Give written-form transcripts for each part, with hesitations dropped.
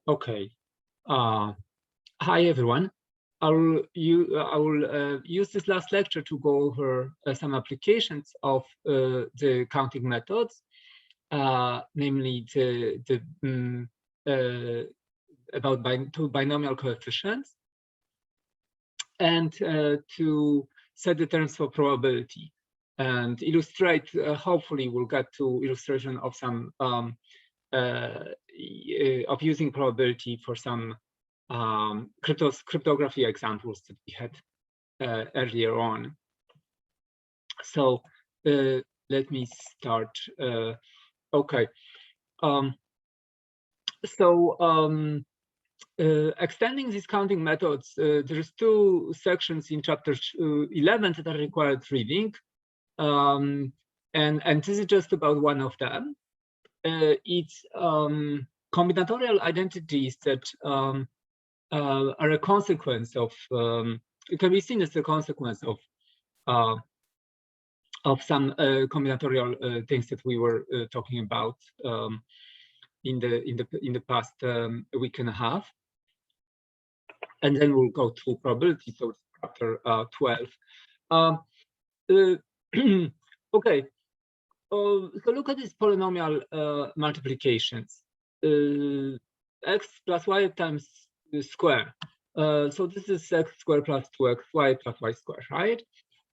Okay. Hi everyone. I will use this last lecture to go over some applications of the counting methods, namely about two binomial coefficients, and to set the terms for probability and illustrate. Hopefully, we'll get to illustration of some of using probability for some cryptography examples that we had earlier on. So let me start. Okay. Extending these counting methods, there's two sections in chapter 11 that are required reading, and this is just about one of them. It's combinatorial identities that are a consequence of, it can be seen as a consequence of some combinatorial things that we were talking about in the past week and a half, and then we'll go to probability. So it's chapter 12. Okay. So look at these polynomial multiplications. X plus y times the square. So this is x squared plus 2xy plus y squared, right?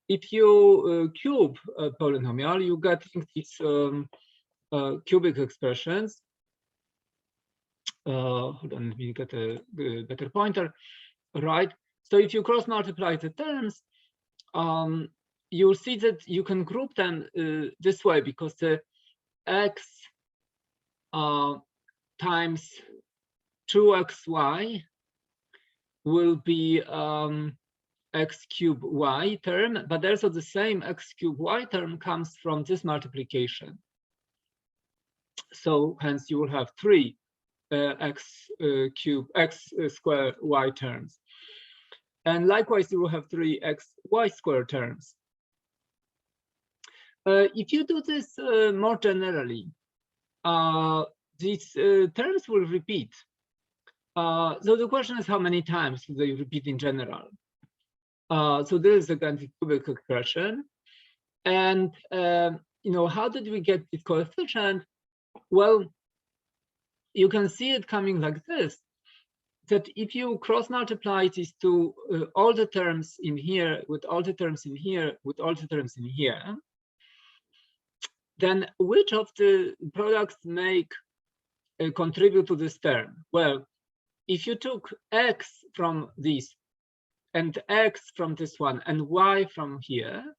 If you cube a polynomial, you get these cubic expressions. Hold on, let me get a better pointer, right? So if you cross multiply the terms, you'll see that you can group them this way, because the x times 2xy will be x cubed y term, but also the same x cubed y term comes from this multiplication. So hence you will have 3 x squared y terms. And likewise, you will have 3 x y squared terms. If you do this more generally, these terms will repeat. So the question is, how many times do they repeat in general? So this is again the cubic expression. And how did we get this coefficient? Well, you can see it coming like this, that if you cross multiply these two, all the terms in here with all the terms in here with all the terms in here, then which of the products contribute to this term? Well, if you took x from this and x from this one and y from here,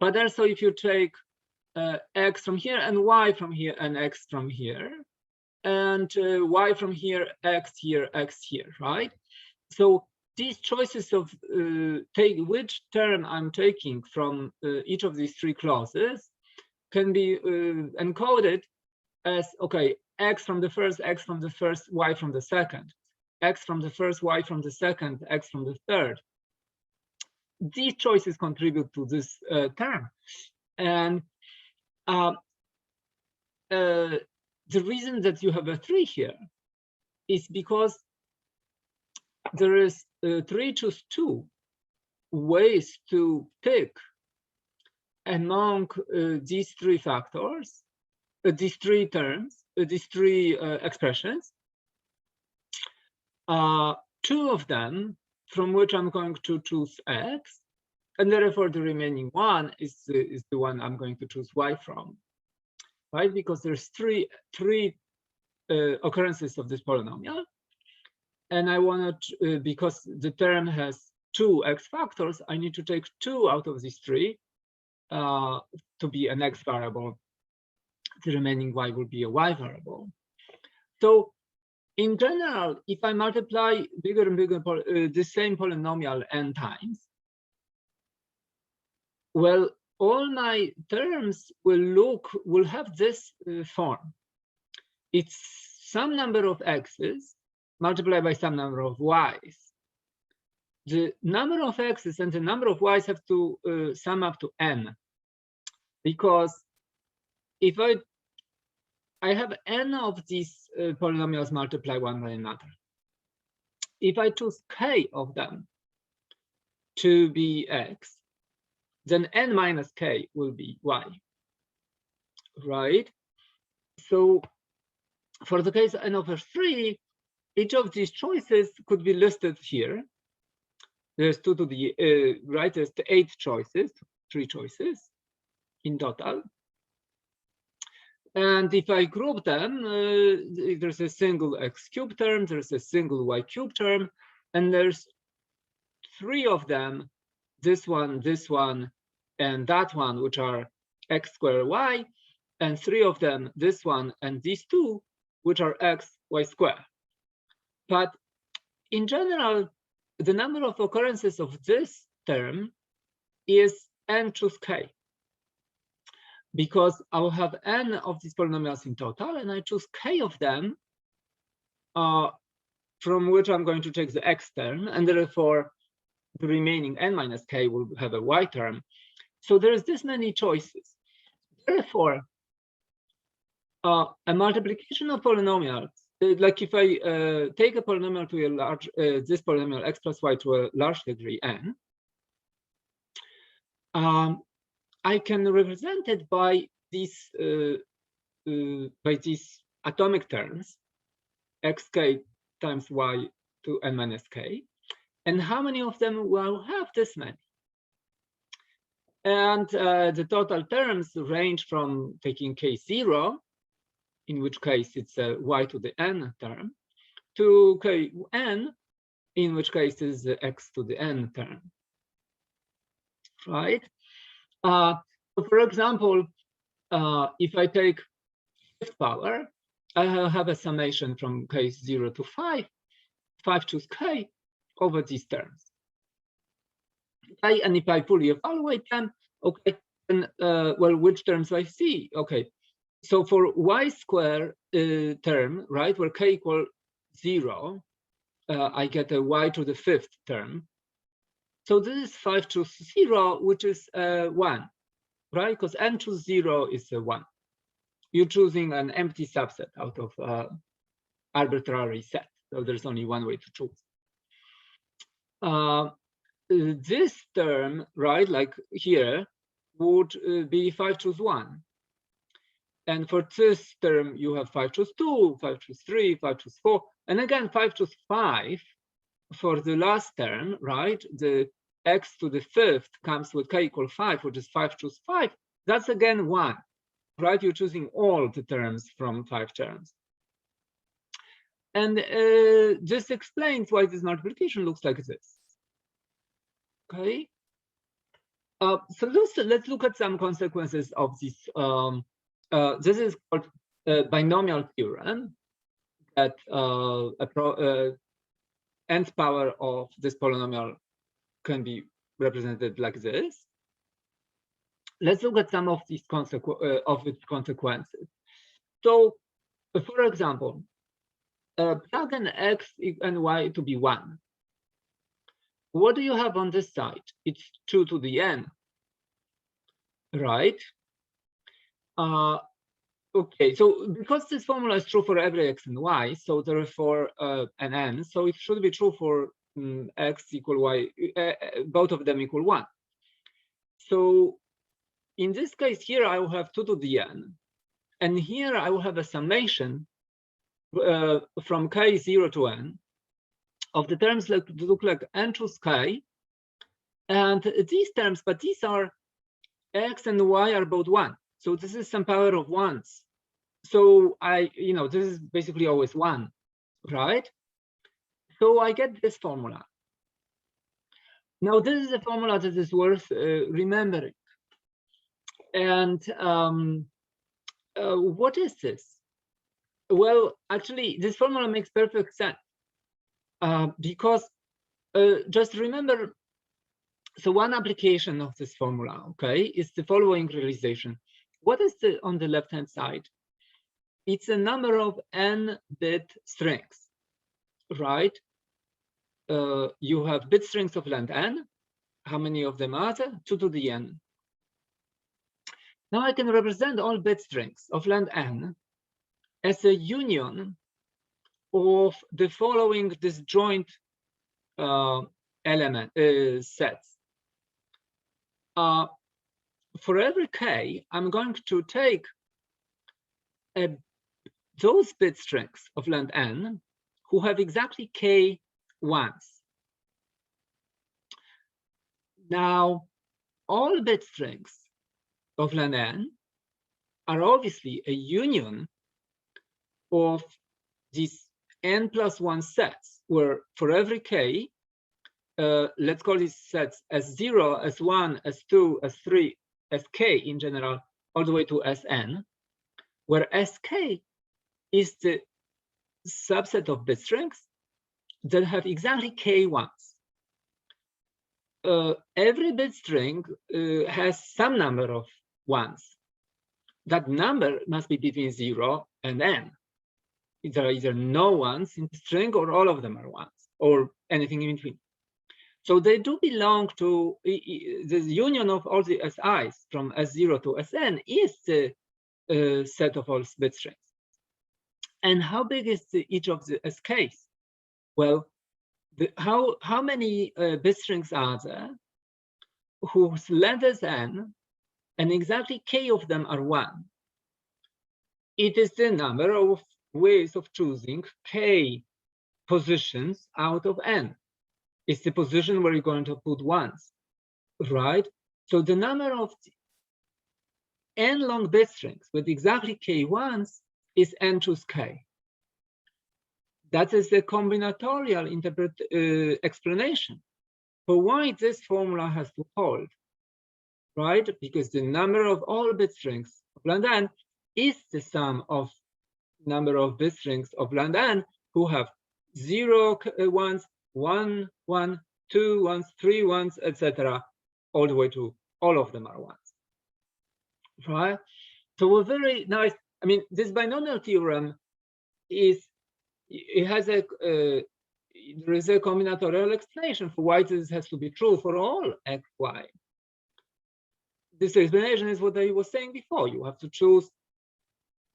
but also if you take x from here and y from here and x from here, and y from here, x here, right? So these choices of take which term I'm taking from each of these three clauses can be encoded as, okay, x from the first, y from the second, x from the first, y from the second, x from the third. These choices contribute to this term. And the reason that you have a 3 here is because there is 3 choose 2 ways to pick among these three factors, these three terms, these three expressions. 2 of them from which I'm going to choose x, and therefore the remaining one is the one I'm going to choose y from, right? Because there's three occurrences of this polynomial, and I want to, because the term has 2 x factors, I need to take 2 out of these 3 to be an x variable. The remaining y will be a y variable. So in general, if I multiply bigger and bigger the same polynomial n times, well, all my terms will have this form. It's some number of x's multiplied by some number of y's. The number of x's and the number of y's have to sum up to n, because if I have n of these polynomials multiply one by another. If I choose k of them to be x, then n minus k will be y, right? So for the case n over 3, each of these choices could be listed here. There's 2 to the right, there's 8 choices, 3 choices in total. And if I group them, there's a single x cubed term, there's a single y cubed term, and there's 3 of them, this one, and that one, which are x squared y, and 3 of them, this one and these 2, which are x y squared. But in general, the number of occurrences of this term is n choose k, because I will have n of these polynomials in total, and I choose k of them, from which I'm going to take the x term, and therefore the remaining n minus k will have a y term. So there's this many choices. Therefore, a multiplication of polynomials, like if I take a polynomial to a large, this polynomial x plus y to a large degree n, I can represent it by these atomic terms, xk times y to n minus k. And how many of them will have this many? And the total terms range from taking k0, in which case it's a y to the n term, to kn, in which case is the x to the n term, right? So for example, if I take fifth power, I have a summation from k0 to 5 choose k over these terms. Okay, and if I fully evaluate them, okay, then well, which terms I see? Okay, so for y square term, right, where k equals 0, I get a y to the 5th term. So this is 5 choose 0, which is 1, right? Because n choose 0 is 1. You're choosing an empty subset out of arbitrary set. So there's only one way to choose. This term, right, like here, would be 5 choose 1. And for this term, you have 5 choose 2, 5 choose 3, 5 choose 4. And again, 5 choose 5 for the last term, right? The x to the 5th comes with k equal 5, which is 5 choose 5. That's again 1, right? You're choosing all the terms from 5 terms. And this explains why this multiplication looks like this. Okay. So let's look at some consequences of this. This is called Binomial Theorem, that nth power of this polynomial can be represented like this. Let's look at some of these consequences. So, for example, plug an x and y to be 1. What do you have on this side? It's 2 to the n, right? Okay, so because this formula is true for every x and y, so therefore an n, so it should be true for x equal y, both of them equal 1. So in this case here, I will have 2 to the n, and here I will have a summation from k0 to n of the terms that look like n choose k, and these terms, but these are x and y are both 1. So this is some power of 1s. So this is basically always 1, right? So I get this formula. Now this is a formula that is worth remembering. And what is this? Well, actually, this formula makes perfect sense. Because just remember, so one application of this formula, okay, is the following realization. What is on the left-hand side? It's a number of n-bit strings, right? You have bit strings of length n. How many of them are there? 2 to the n. Now I can represent all bit strings of length n as a union of the following disjoint sets. For every k, I'm going to take those bit strings of length n who have exactly k ones. Now, all bit strings of length n are obviously a union of these n+1 sets, where for every k, let's call these sets S0, S1, S2, S3, Sk in general, all the way to Sn, where Sk is the subset of bit strings that have exactly k ones. Every bit string has some number of ones. That number must be between 0 and n. There are either no ones in the string or all of them are ones, or anything in between. So they do belong to the union of all the SIs from S0 to Sn is the set of all bit strings. And how big is each of the SKs? Well, how many bit strings are there whose length is n and exactly k of them are 1? It is the number of ways of choosing k positions out of n. It's the position where you're going to put ones, right? So the number of n long bit strings with exactly k ones is n choose k. That is the combinatorial explanation for why this formula has to hold, right? Because the number of all bit strings of length n is the sum of number of bit strings of length n who have 0 ones, 1, 1, 2 ones, 3 ones, etc., all the way to all of them are ones, right? So a very nice, I mean, this binomial theorem is, it has a, there is a combinatorial explanation for why this has to be true for all x, y. This explanation is what I was saying before. You have to choose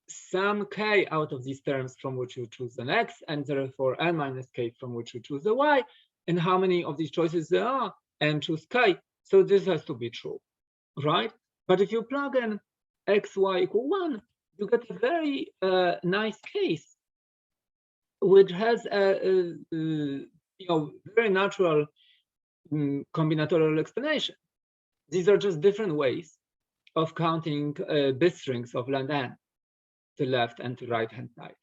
some k out of these terms from which you choose an x, and therefore n minus k from which you choose a y, and how many of these choices there are, and choose k. So this has to be true, right? But if you plug in x, y equal 1, you get a very nice case, which has a very natural combinatorial explanation. These are just different ways of counting bit strings of length n, to left and to right hand side.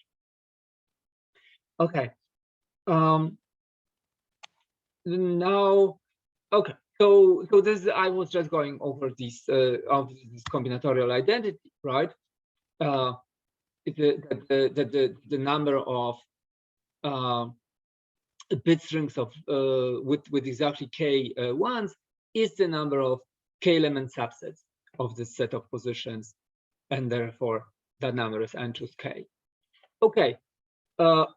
Okay. Now, okay. So this, I was just going over this of this combinatorial identity, right? The number of bit strings of with exactly k ones is the number of k element subsets of the set of positions, and therefore that number is n choose k. Okay,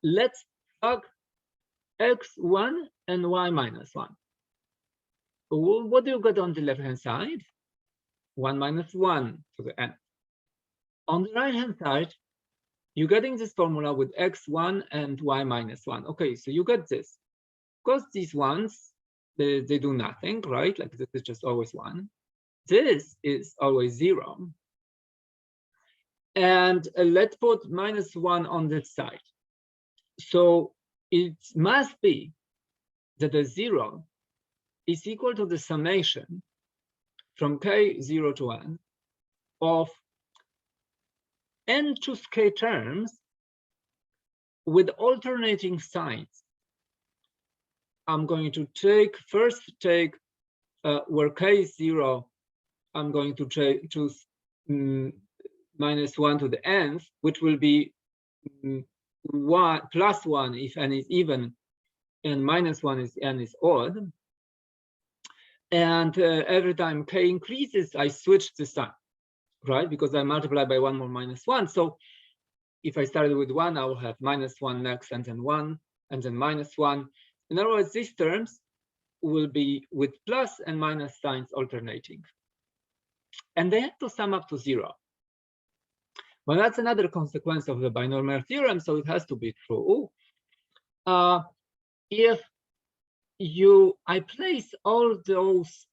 let's plug x1 and y minus 1. What do you get on the left hand side? 1 minus 1 to the n. On the right hand side, you're getting this formula with x1 and y minus 1. Okay, so you get this. Because these ones, they do nothing, right? Like this is just always 1. This is always 0. And let's put minus 1 on this side. So it must be that the 0 is equal to the summation from k0 to n of n choose k terms with alternating signs. I'm going to first take where k is 0, I'm going to choose minus 1 to the nth, which will be 1 plus 1 if n is even, and minus 1 if n is odd. And every time k increases, I switch the sign, right? Because I multiply by 1 more minus 1. So if I started with 1, I will have minus 1 next, and then 1, and then minus 1. In other words, these terms will be with plus and minus signs alternating. And they have to sum up to 0. Well, that's another consequence of the binomial theorem, so it has to be true. if I place all those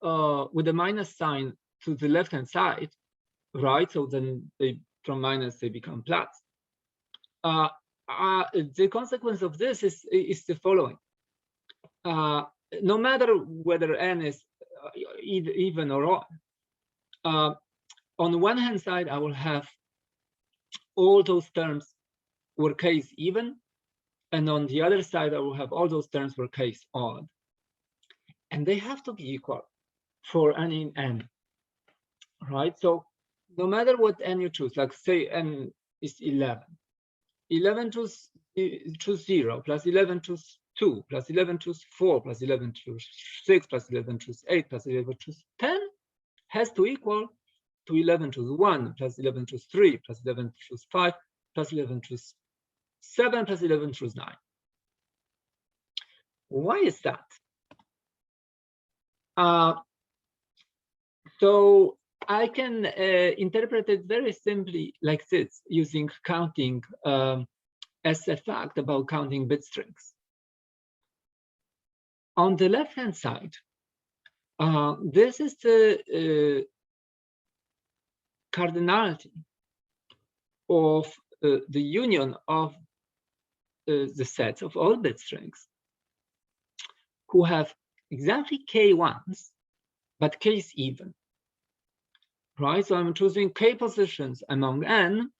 with a minus sign to the left hand side, right? So then from minus they become plus. The consequence of this is the following. No matter whether n is even or odd, on the one hand side, I will have all those terms where k is even, and on the other side, I will have all those terms where k is odd. And they have to be equal for n in n, right? So no matter what n you choose, like say n is 11, 11 choose 0, plus 11 choose 2, plus 11 choose 4, plus 11 choose 6, plus 11 choose 8, plus 11 choose 10 has to equal to 11 choose 1, plus 11 choose 3, plus 11 choose 5, plus 11 choose 7, plus 11 choose 9. Why is that? So I can interpret it very simply like this, using counting as a fact about counting bit strings. On the left-hand side, this is the cardinality of the union of the sets of all bit strings who have exactly k ones, but k is even, right? So I'm choosing k positions among n,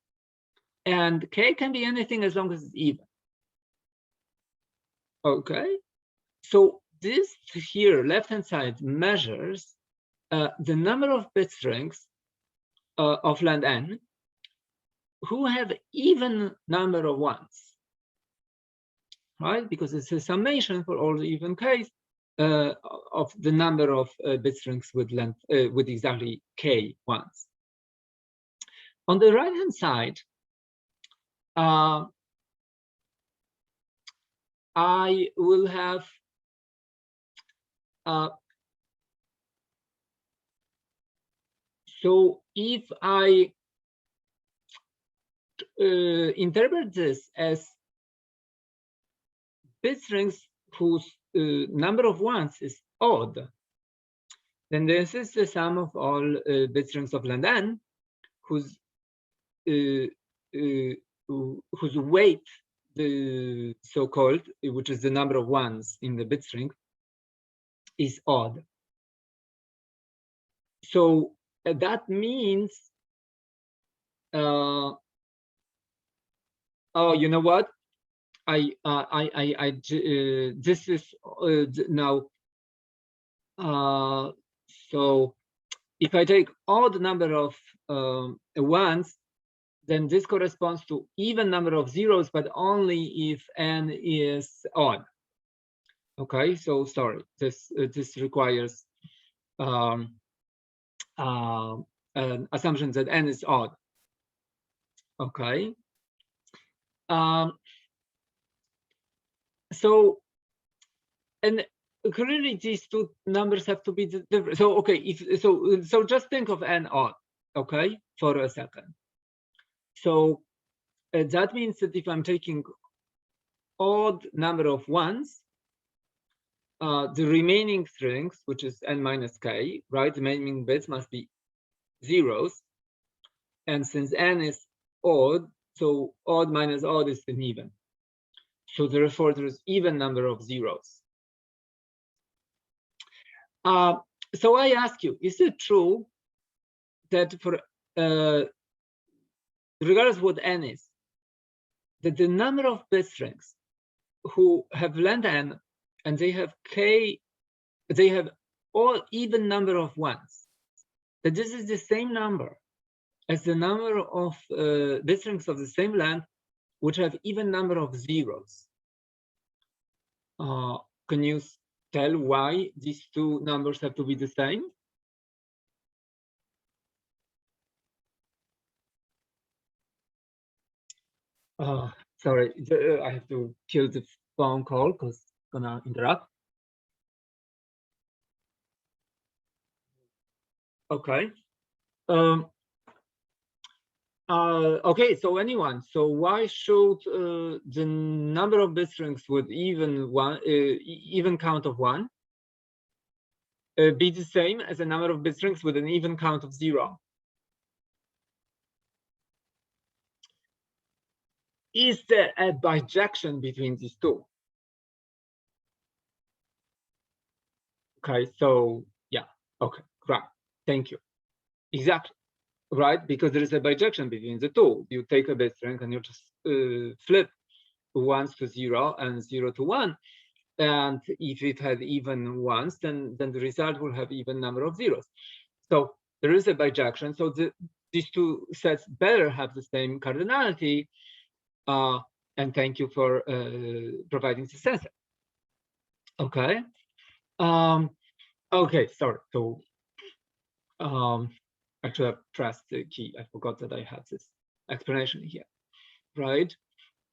and k can be anything as long as it's even. Okay, so this here, left-hand side, measures the number of bit strings of length n who have even number of ones, right? Because it's a summation for all the even case of the number of bit strings with length with exactly k ones. On the right-hand side, I will have so if I interpret this as bit strings whose number of ones is odd, then this is the sum of all bit strings of length n whose weight, the so-called, which is the number of ones in the bit string, is odd. So that means, oh, you know what? This is now. So if I take odd number of ones, then this corresponds to even number of zeros, but only if n is odd. Okay, so sorry, this requires an assumption that n is odd. Okay. So, and clearly these two numbers have to be different. So okay, so just think of n odd, okay, for a second. So that means that if I'm taking odd number of ones, the remaining strings, which is n minus k, right? The remaining bits must be zeros. And since n is odd, so odd minus odd is an even. So therefore, there's even number of zeros. So I ask you, is it true that for regardless of what n is, that the number of bit strings who have length n and they have k, they have all even number of ones, that this is the same number as the number of bit strings of the same length which have even number of zeros? Can you tell why these two numbers have to be the same? Sorry, I have to kill the phone call because it's gonna interrupt. Okay. Okay, so anyone. So why should the number of bit strings with even count of 1 be the same as the number of bit strings with an even count of 0? Is there a bijection between these two? Okay, so yeah, okay, right. Thank you. Exactly. Right, because there is a bijection between the two. You take a bit string and you just flip 1s to 0 and 0 to 1. And if it had even ones, then the result will have even number of zeros. So there is a bijection. So these two sets better have the same cardinality. And thank you for providing the answer. Okay. Okay, sorry. So actually I pressed the key. I forgot that I had this explanation here. Right.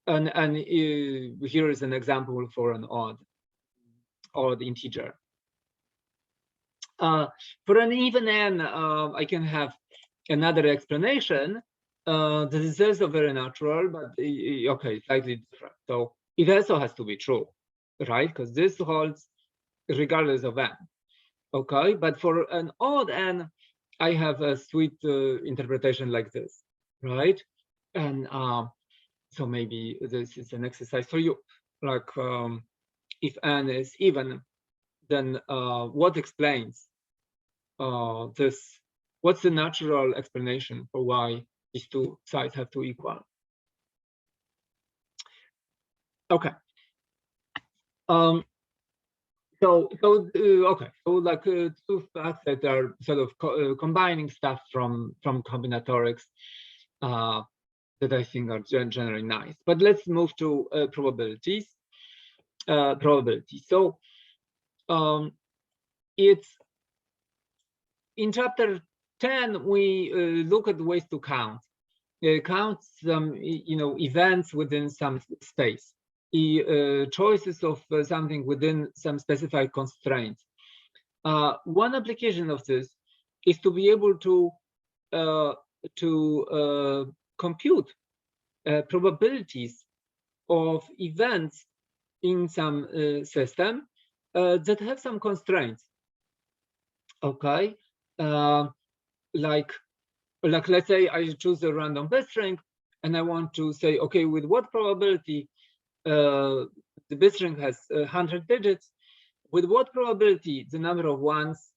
And here is an example for an odd integer. For an even n, I can have another explanation. The results are very natural, but okay, slightly different. So it also has to be true, right? Because this holds regardless of n. Okay, but for an odd n, I have a sweet interpretation like this, right? And so maybe this is an exercise for you. Like if n is even, then what explains this? What's the natural explanation for why these two sides have to equal? Okay. Okay. So like two facts that are sort of combining stuff from combinatorics that I think are generally nice. But let's move to probabilities. So it's in chapter 10 we look at ways to count some events within some space, choices of something within some specified constraints. One application of this is to be able to compute probabilities of events in some system that have some constraints. Okay, like let's say I choose a random bit string and I want to say, okay, with what probability the bit string has 100 digits, with what probability the number of ones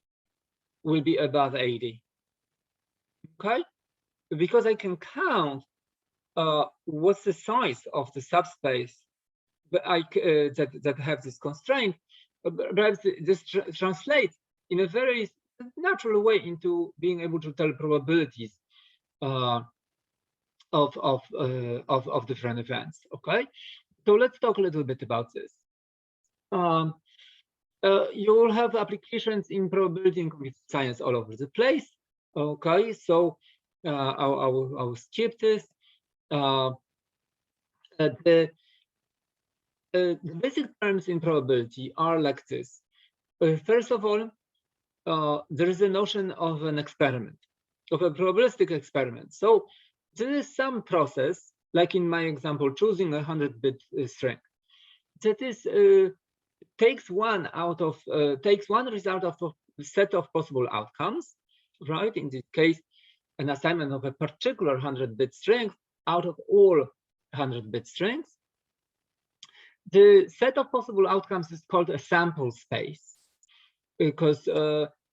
will be above 80? Okay, because I can count what's the size of the subspace that have this constraint. Perhaps this translates in a very natural way into being able to tell probabilities of different events. Okay, so let's talk a little bit about this. You will have applications in probability and computer science all over the place. Okay, so I will skip this. The basic terms in probability are like this. First of all, there is a notion of an experiment, of a probabilistic experiment. So there is some process, like in my example, choosing a 100-bit string, that is takes one result of a set of possible outcomes, right? In this case, an assignment of a particular 100-bit string out of all 100-bit strings. The set of possible outcomes is called a sample space, because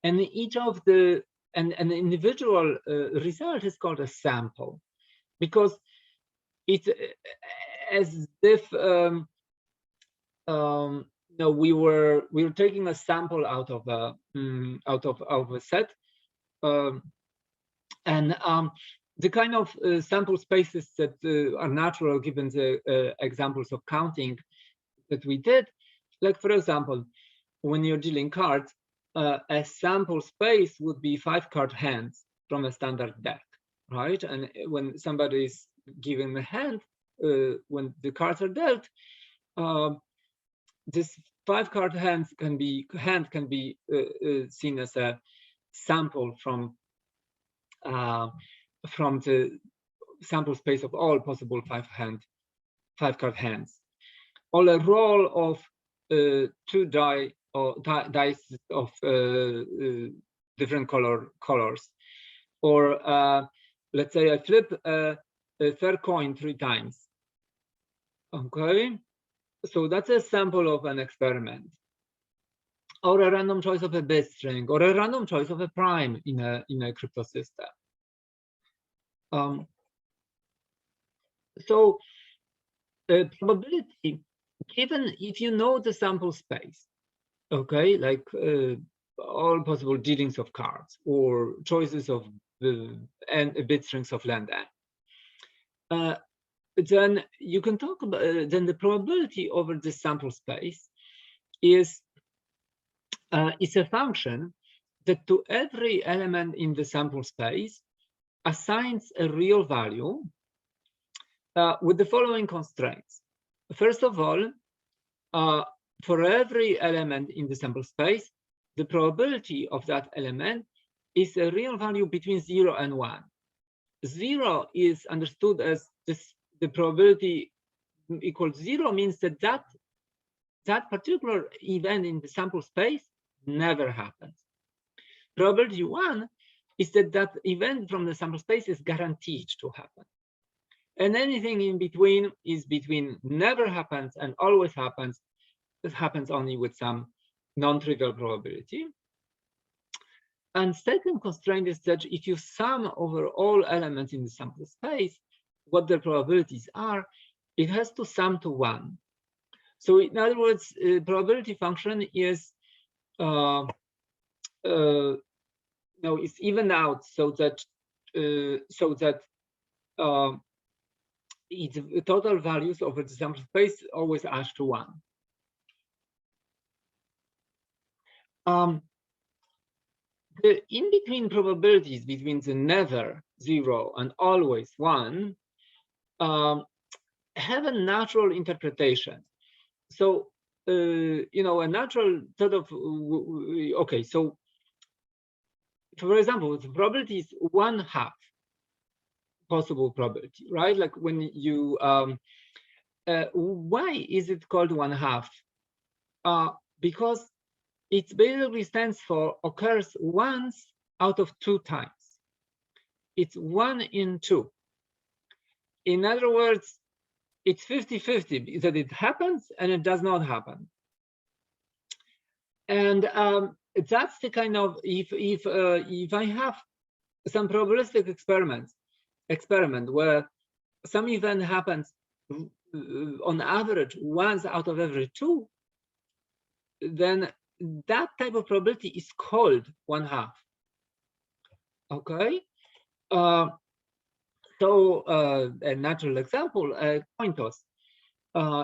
and each of the an individual result is called a sample, because it's as if we were taking a sample out of a set, and the kind of sample spaces that are natural given the examples of counting that we did, like for example, when you're dealing cards, a sample space would be 5 card hands from a standard deck, right? And when somebody is given a hand, when the cards are dealt, this 5 card hand can be seen as a sample from the sample space of all possible five-card hands, or a roll of 2 die or dice of different colors, or let's say I flip a third coin 3 times. Okay, so that's a sample of an experiment, or a random choice of a bit string, or a random choice of a prime in a crypto system. So probability, given if you know the sample space, okay, like all possible dealings of cards or choices of and bit strings of land n, then you can talk about then the probability over the sample space is a function that to every element in the sample space assigns a real value with the following constraints. First of all, for every element in the sample space, the probability of that element is a real value between 0 and 1. 0 is understood as the probability equals 0 means that that particular event in the sample space never happens. Probability 1 is that event from the sample space is guaranteed to happen. And anything in between is between never happens and always happens. It happens only with some non-trivial probability. And second constraint is that if you sum over all elements in the sample space, what their probabilities are, it has to sum to 1. So in other words, probability function is it's even out so that its total values over the sample space always add to 1. The in-between probabilities between the never 0 and always 1 have a natural interpretation. So a natural sort of okay. So for example, the probability is 1/2 possible probability, right? Like when you why is it called 1/2? Because it basically stands for occurs once out of 2 times. It's 1 in 2. In other words, it's 50-50 that it happens and it does not happen. And that's the kind of if I have some probabilistic experiment where some event happens on average once out of every 2, then that type of probability is called 1/2. Okay. So a natural example, a coin toss.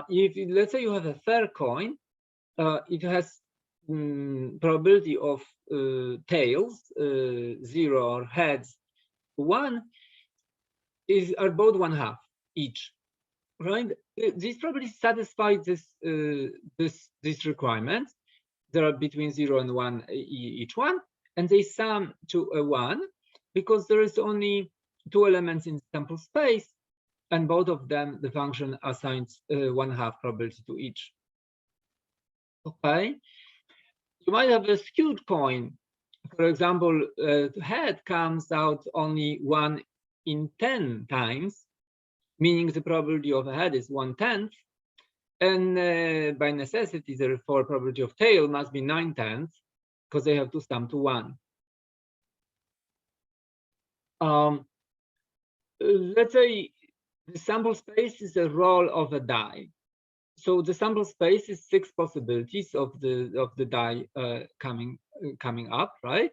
If let's say you have a third coin, it has probability of tails 0 or heads 1 are both 1/2 each, right? These probabilities satisfy this requirement. There are between 0 and 1 each one, and they sum to a 1 because there is only 2 elements in sample space, and both of them the function assigns 1/2 probability to each. Okay, you might have a skewed coin. For example, head comes out only 1 in 10 times, meaning the probability of a head is 1/10. And by necessity, therefore, probability of tail must be 9/10 because they have to sum to 1. Let's say the sample space is a roll of a die. So the sample space is 6 possibilities of the die coming up, right?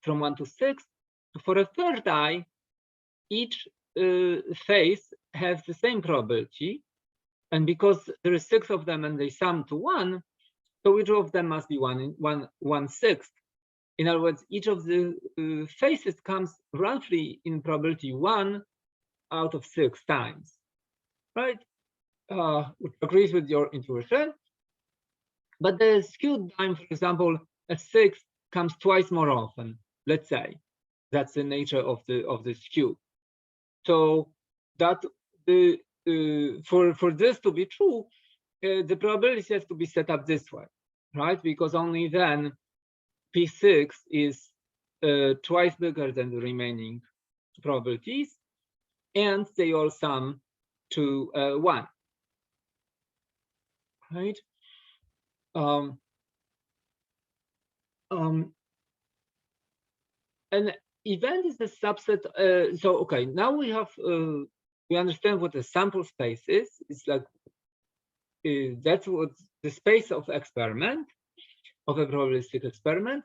From 1 to 6. For a third die, each face has the same probability. And because there is 6 of them and they sum to 1, so each of them must be 1/6. In other words, each of the faces comes roughly in probability 1 out of 6 times, right? Which agrees with your intuition. But the skewed die, for example, a 6 comes twice more often. Let's say that's the nature of the skew. So that the for this to be true, the probability has to be set up this way, right? Because only then P6 is twice bigger than the remaining probabilities, and they all sum to 1, right? An event is a subset. So okay, now we have we understand what a sample space is. It's like that's what the space of experiment, of a probabilistic experiment,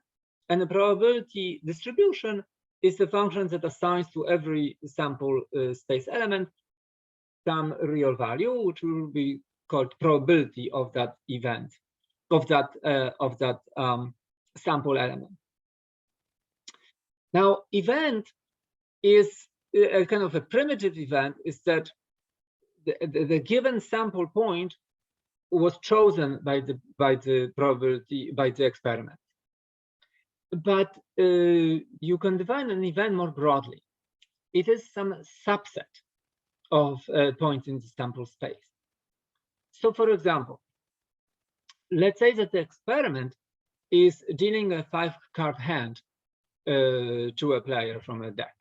and the probability distribution is a function that assigns to every sample space element some real value, which will be called probability of that event, of that sample element. Now, event is a kind of a primitive event, is that the given sample point was chosen by the probability, by the experiment. But you can define an event more broadly. It is some subset of points in the sample space. So, for example, let's say that the experiment is dealing a 5-card hand to a player from a deck.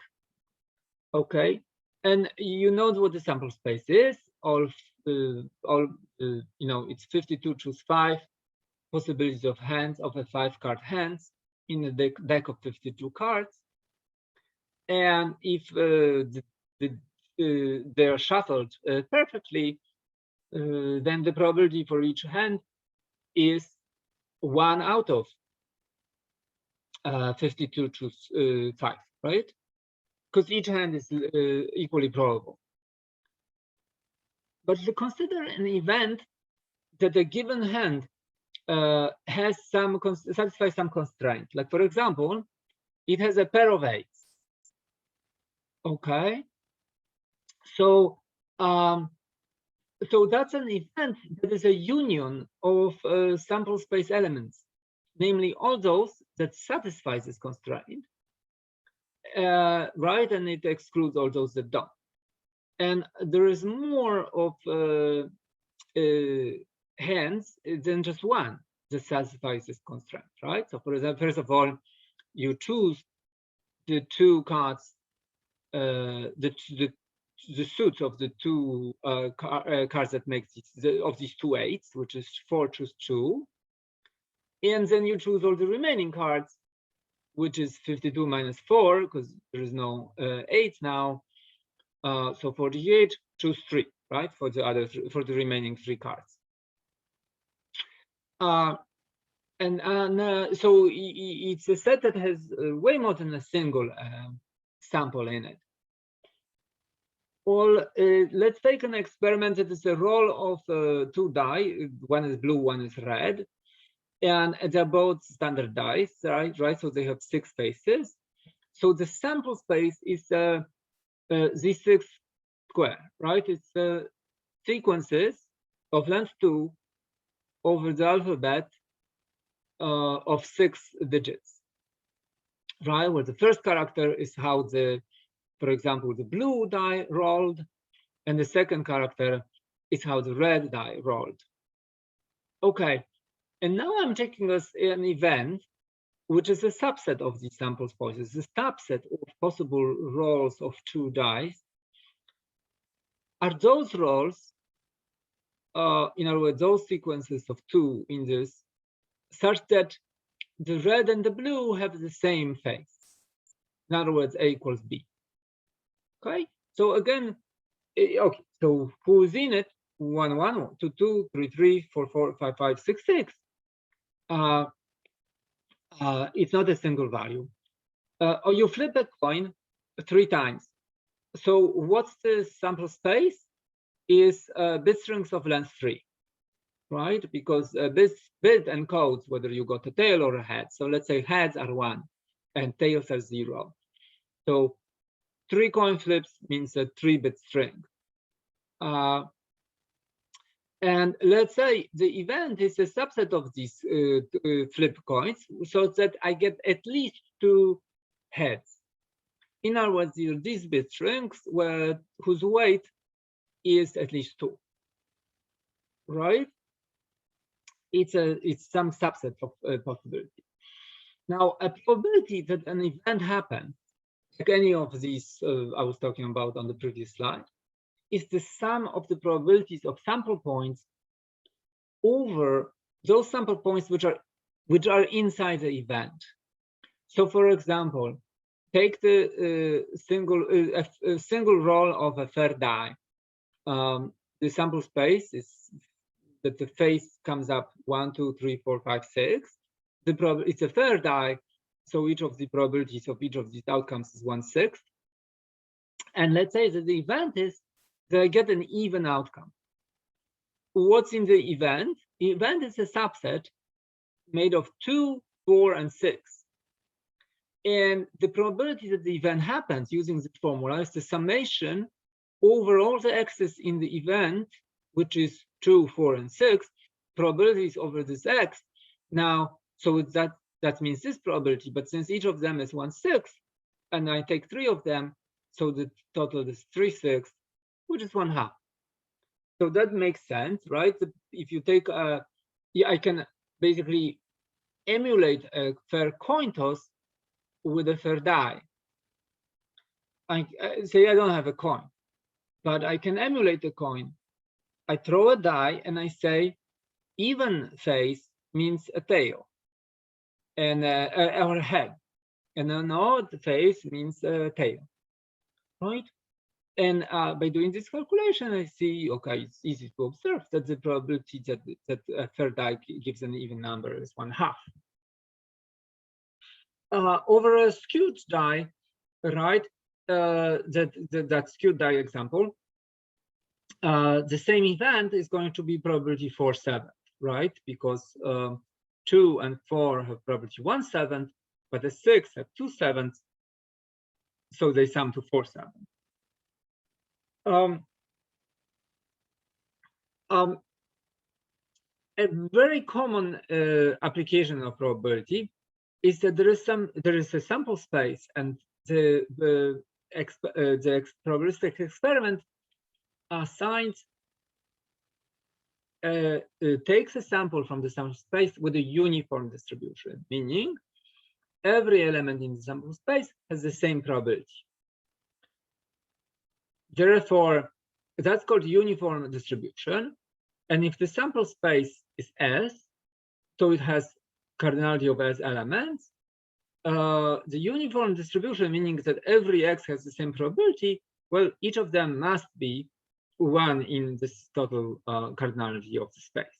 Okay, and you know what the sample space is. You know, it's 52 choose 5 possibilities of hands of a 5-card hands in a deck of 52 cards. And if they're shuffled perfectly, then the probability for each hand is 1 out of 52 choose 5, right? Because each hand is equally probable. But to consider an event that a given hand has satisfies some constraint. Like, for example, it has a pair of 8s. Okay, so so that's an event that is a union of sample space elements, namely all those that satisfy this constraint, right? And it excludes all those that don't. And there is more of hands than just one that satisfies this constraint, right? So, for example, first of all, you choose the 2 cards, the suits of the 2 cards that make of these 2 8s, which is 4 choose 2, and then you choose all the remaining cards, which is 52 minus 4, because there is no 8 now. So 48 choose 3, right? For the other for the remaining 3 cards. So it's a set that has way more than a single sample in it. Well, let's take an experiment that is a roll of 2 die. One is blue, one is red, and they're both standard dice, right? So they have 6 faces. So the sample space is Z6 square, right? It's sequences of length 2 over the alphabet of 6 digits, right? Where the first character is how for example, the blue die rolled, and the second character is how the red die rolled. Okay, and now I'm taking us an event which is a subset of these sample spaces, a subset of possible rolls of 2 dice. Are those rolls, in other words, those sequences of 2 in this, such that the red and the blue have the same face? In other words, A equals B. Okay, so again, okay, so who's in it? 1, 1, 2, 2, 3, 3, 4, 4, 5, 5, 6, 6. It's not a single value. Or you flip a coin 3 times. So what's the sample space? Is bit strings of length 3, right? Because bit encodes whether you got a tail or a head. So let's say heads are 1 and tails are 0. So 3 coin flips means a 3-bit string. And let's say the event is a subset of these flip coins, so that I get at least 2 heads. In other words, these bit strings whose weight is at least 2, right? It's some subset of possibility. Now, a probability that an event happens, like any of these I was talking about on the previous slide, is the sum of the probabilities of sample points over those sample points which are inside the event. So, for example, take the single roll of a fair die. The sample space is that the face comes up 1, 2, 3, 4, 5, 6. It's a fair die, so each of the probabilities of each of these outcomes is 1/6. And let's say that the event is that I get an even outcome. What's in the event? The event is a subset made of 2, 4, and 6. And the probability that the event happens using this formula is the summation over all the x's in the event, which is 2, 4, and 6, probabilities over this x. Now, so that means this probability, but since each of them is 1/6, and I take 3 of them, so the total is 3/6, which is 1/2. So that makes sense, right? If you take I can basically emulate a fair coin toss with a fair die. I say I don't have a coin, but I can emulate a coin. I throw a die and I say even face means a tail and or a head, and an odd face means a tail, right? And by doing this calculation, I see, okay, it's easy to observe that the probability that a fair die gives an even number is 1/2. Over a skewed die, right? That skewed die example, the same event is going to be probability 4/7, right? Because 2 and 4 have probability 1/7, but the 6 have 2/7, so they sum to 4/7. A very common application of probability is that there is a sample space, and the probabilistic experiment assigns takes a sample from the sample space with a uniform distribution, meaning every element in the sample space has the same probability. Therefore, that's called uniform distribution. And if the sample space is S, so it has cardinality of S elements, the uniform distribution, meaning that every X has the same probability, well, each of them must be 1 in this total cardinality of the space.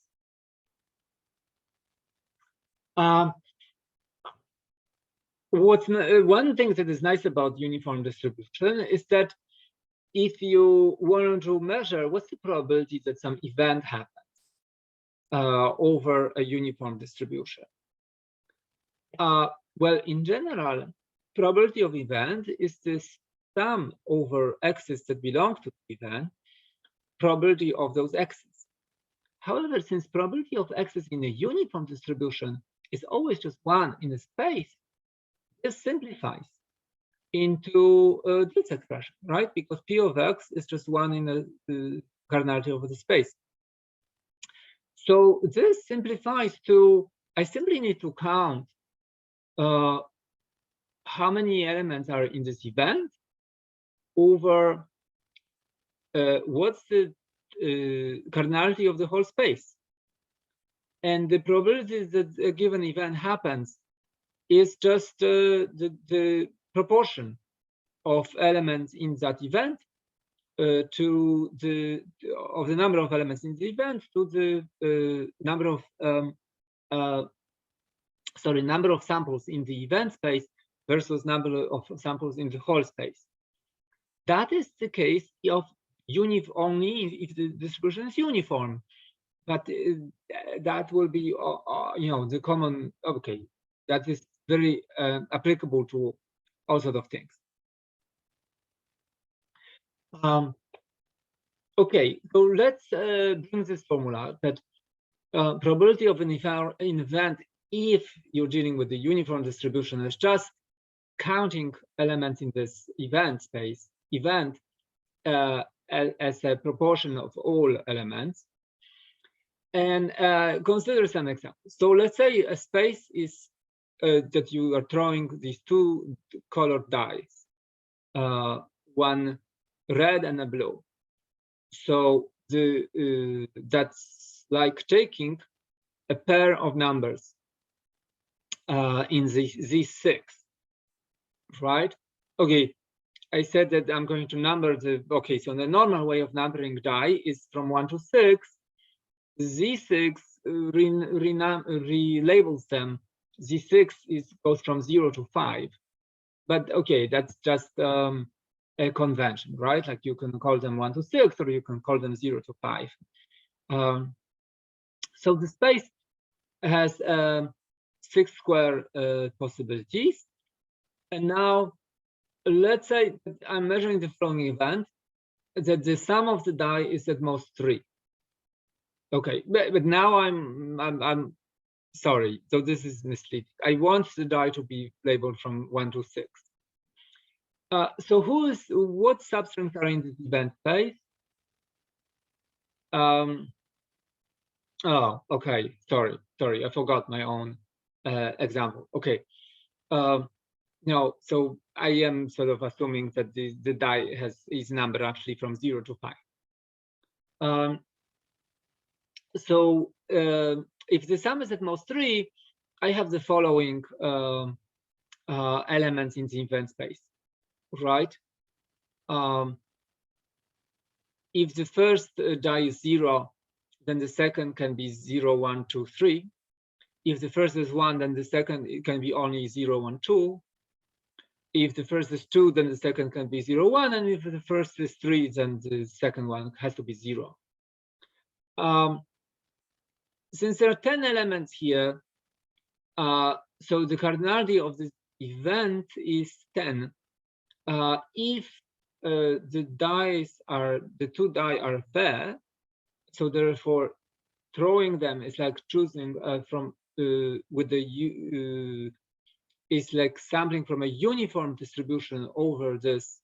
One thing that is nice about uniform distribution is that if you want to measure what's the probability that some event happens over a uniform distribution, well, in general, probability of event is this sum over x's that belong to the event, probability of those x's. However, since probability of x's in a uniform distribution is always just 1 in a space, this simplifies into this expression, right? Because P of x is just 1 in the cardinality over the space. So this simplifies to, I simply need to count how many elements are in this event over what's the cardinality of the whole space. And the probability that a given event happens is just the proportion of elements in that event to the number of elements in the event to the number of samples in the event space versus number of samples in the whole space. That is the case of only if the distribution is uniform, but that will be the common. Okay, that is very applicable to all sorts of things. Okay, so let's bring this formula that probability of an event if you're dealing with the uniform distribution is just counting elements in this event space, as a proportion of all elements, and consider some examples. So let's say a space is that you are throwing these two colored dice, one red and a blue. So that's like taking a pair of numbers in these six, right? Okay, I said that I'm going to number the, okay, so the normal way of numbering die is from 1 to 6. Z6 relabels them. Z6 goes from 0 to 5. But okay, that's just a convention, right? Like you can call them 1 to 6, or you can call them 0 to 5. So the space has 6 square possibilities. And now let's say that I'm measuring the following event, that the sum of the die is at most 3. Okay, but now I'm sorry, so this is misleading. I want the die to be labeled from 1 to 6. So what substrings are in this event space? Oh, okay, sorry, I forgot my own example. Okay, no, so I am sort of assuming that the die is numbered actually from 0 to 5. So if the sum is at most 3, I have the following elements in the event space, right? If the first die is 0, then the second can be 0, 1, 2, 3. If the first is 1, then the second it can be only 0, 1, 2. If the first is 2, then the second can be 0, 1. And if the first is 3, then the second one has to be 0. Since there are 10 elements here, so the cardinality of this event is 10. If the two die are fair, so therefore throwing them is like choosing from with the is like sampling from a uniform distribution over this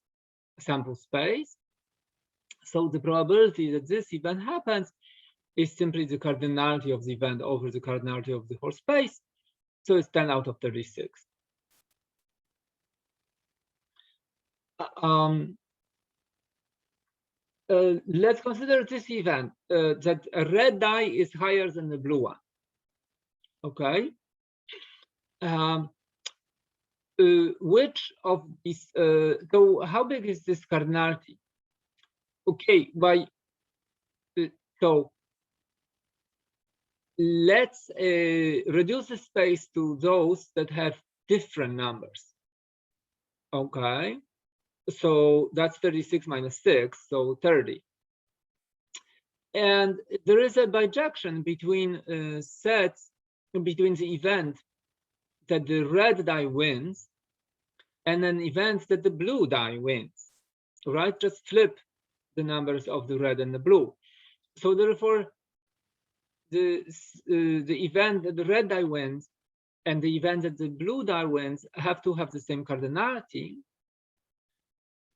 sample space. So the probability that this event happens is simply the cardinality of the event over the cardinality of the whole space. So it's 10 out of 36. Let's consider this event, that a red die is higher than the blue one. Okay. Which of these, so how big is this cardinality? Okay, so let's reduce the space to those that have different numbers. Okay, so that's 36 minus 6, so 30. And there is a bijection between sets, between the event that the red die wins and an event that the blue die wins, right? Just flip the numbers of the red and the blue. So therefore, the event that the red die wins and the event that the blue die wins have to have the same cardinality.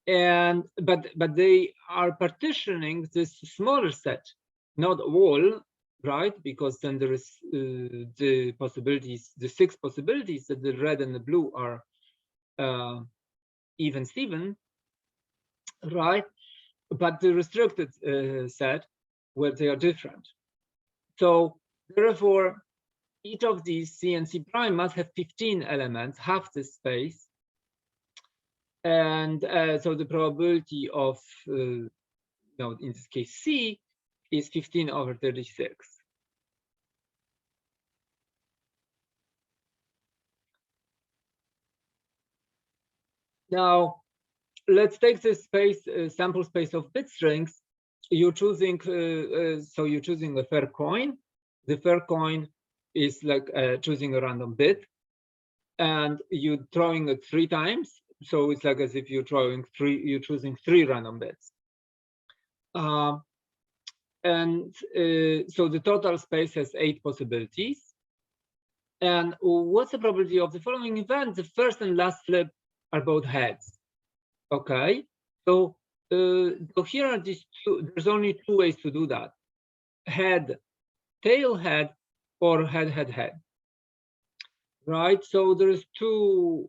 And but they are partitioning this smaller set, not all, right? Because then there is the possibilities, the 6 possibilities that the red and the blue are even Steven, right? But the restricted set where they are different. So therefore, each of these C and C prime must have 15 elements, half the space. And so the probability of, in this case, C is 15 over 36. Now, let's take this space, sample space of bit strings. You're choosing, so you're choosing a fair coin. The fair coin is like choosing a random bit, and you're throwing it 3 times. So it's like as if you're choosing 3 random bits. And so the total space has 8 possibilities. And what's the probability of the following event? The first and last flip are both heads. Okay, so here are these two. There's only two ways to do that: head, tail, head, or head, head, head. Right. So there's two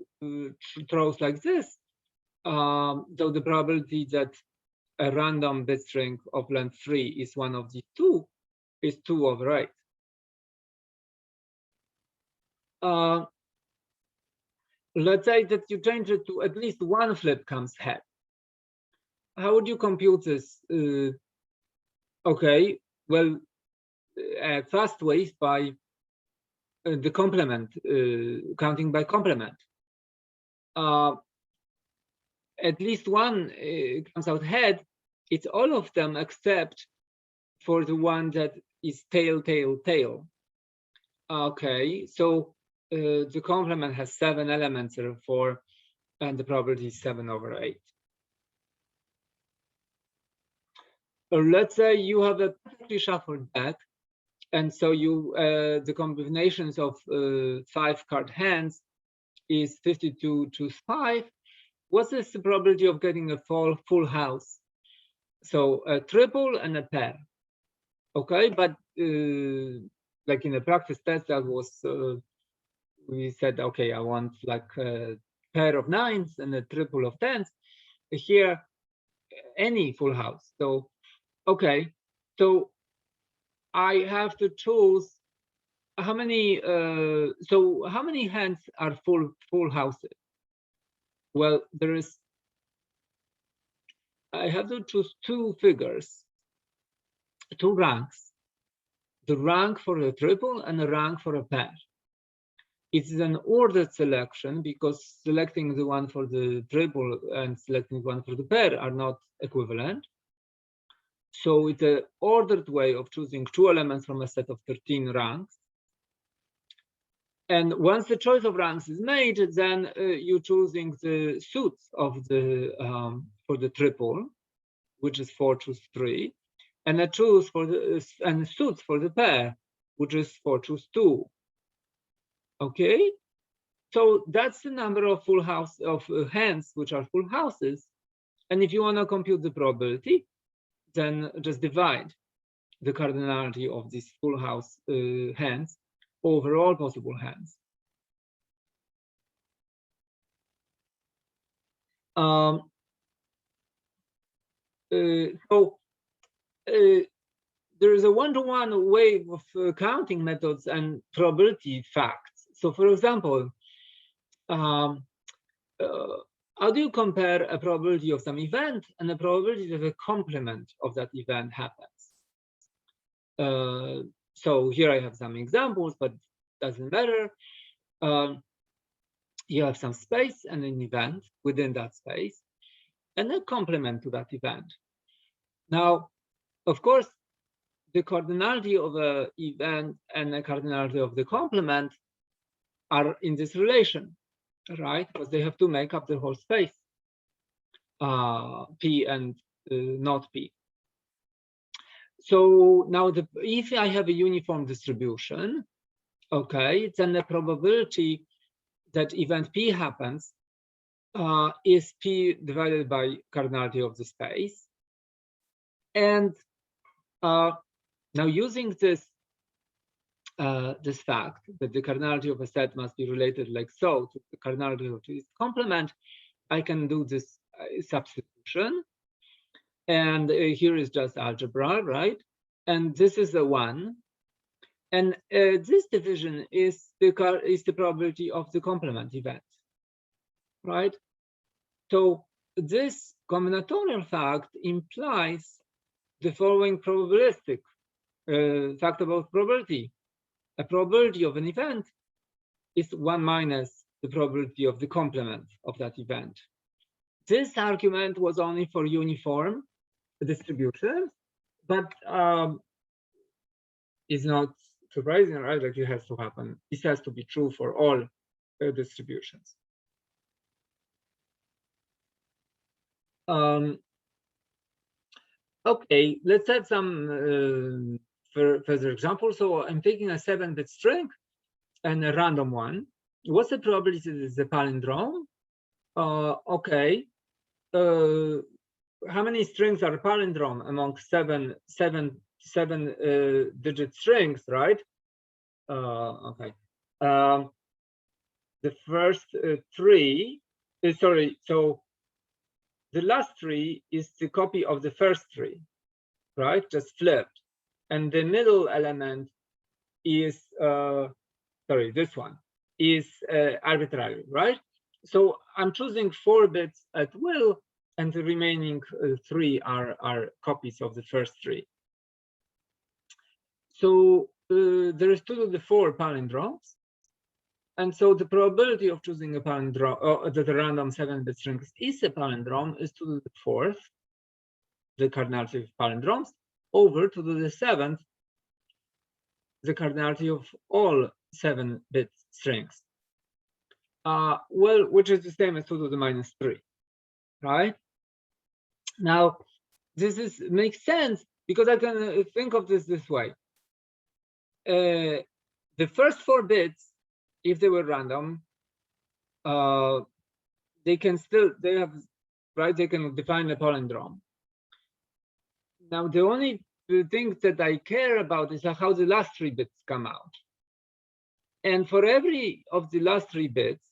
throws like this. So the probability that a random bit string of length 3 is one of these two is 2/8. Let's say that you change it to at least one flip comes head. How would you compute this? Okay, well, fast way is by the complement, counting by complement. At least one comes out head. It's all of them except for the one that is tail, tail, tail. Okay, so the complement has 7 elements, therefore, and the probability is 7/8. Or let's say you have a perfectly shuffled deck, and so you the combinations of 5 card hands is 52 to 5. What is the probability of getting a full house? So a triple and a pair. Okay, but like in a practice test, that was we said, okay, I want like a pair of 9s and a triple of 10s. Here, any full house. So, okay, so I have to choose how many. So how many hands are full houses? Well, there is. I have to choose 2 figures, 2 ranks. The rank for a triple and a rank for a pair. It is an ordered selection because selecting the one for the triple and selecting one for the pair are not equivalent. So it's an ordered way of choosing 2 elements from a set of 13 ranks. And once the choice of ranks is made, then you're choosing the suits of the for the triple, which is 4 choose 3, and a choose for the and suits for the pair, which is 4 choose 2. Okay, so that's the number of full house of hands which are full houses. And if you want to compute the probability, then just divide the cardinality of these full house hands over all possible hands. There is a one-to-one way of counting methods and probability facts. So, for example, how do you compare a probability of some event and a probability that a complement of that event happens? So here I have some examples, but doesn't matter. You have some space and an event within that space, and a complement to that event. Now, of course, the cardinality of an event and the cardinality of the complement are in this relation, right? Because they have to make up the whole space, P and not P. So now, if I have a uniform distribution, okay, then the probability that event P happens is P divided by cardinality of the space. And now, using this this fact that the cardinality of a set must be related like so to the cardinality of its complement, I can do this substitution. And here is just algebra, right? And this is a 1. And this division is the probability of the complement event, right? So this combinatorial fact implies the following probabilistic fact about probability. A probability of an event is 1 minus the probability of the complement of that event. This argument was only for uniform distributions, but is not surprising, right? Like it has to happen. This has to be true for all distributions. Okay, let's add some further examples. So I'm taking a 7-bit string and a random one. What's the probability that it's a palindrome? Okay. How many strings are palindrome among seven digit strings, right? Okay. The first three, sorry, so the last three is the copy of the first three, right? Just flipped. And the middle element is, sorry, this one is arbitrary, right? So I'm choosing 4 bits at will, and the remaining 3 are copies of the first 3. So there is 2 to the 4 palindromes. And so the probability of choosing a palindrome, that a random 7-bit string is a palindrome, is 2 to the 4th, the cardinality of palindromes, over 2 to the 7th, the cardinality of all 7-bit strings. Well, which is the same as 2 to the -3, right? Now, this makes sense because I can think of this way. The first 4 bits, if they were random, they can define a palindrome. Now, the only thing that I care about is how the last 3 bits come out. And for every of the last 3 bits,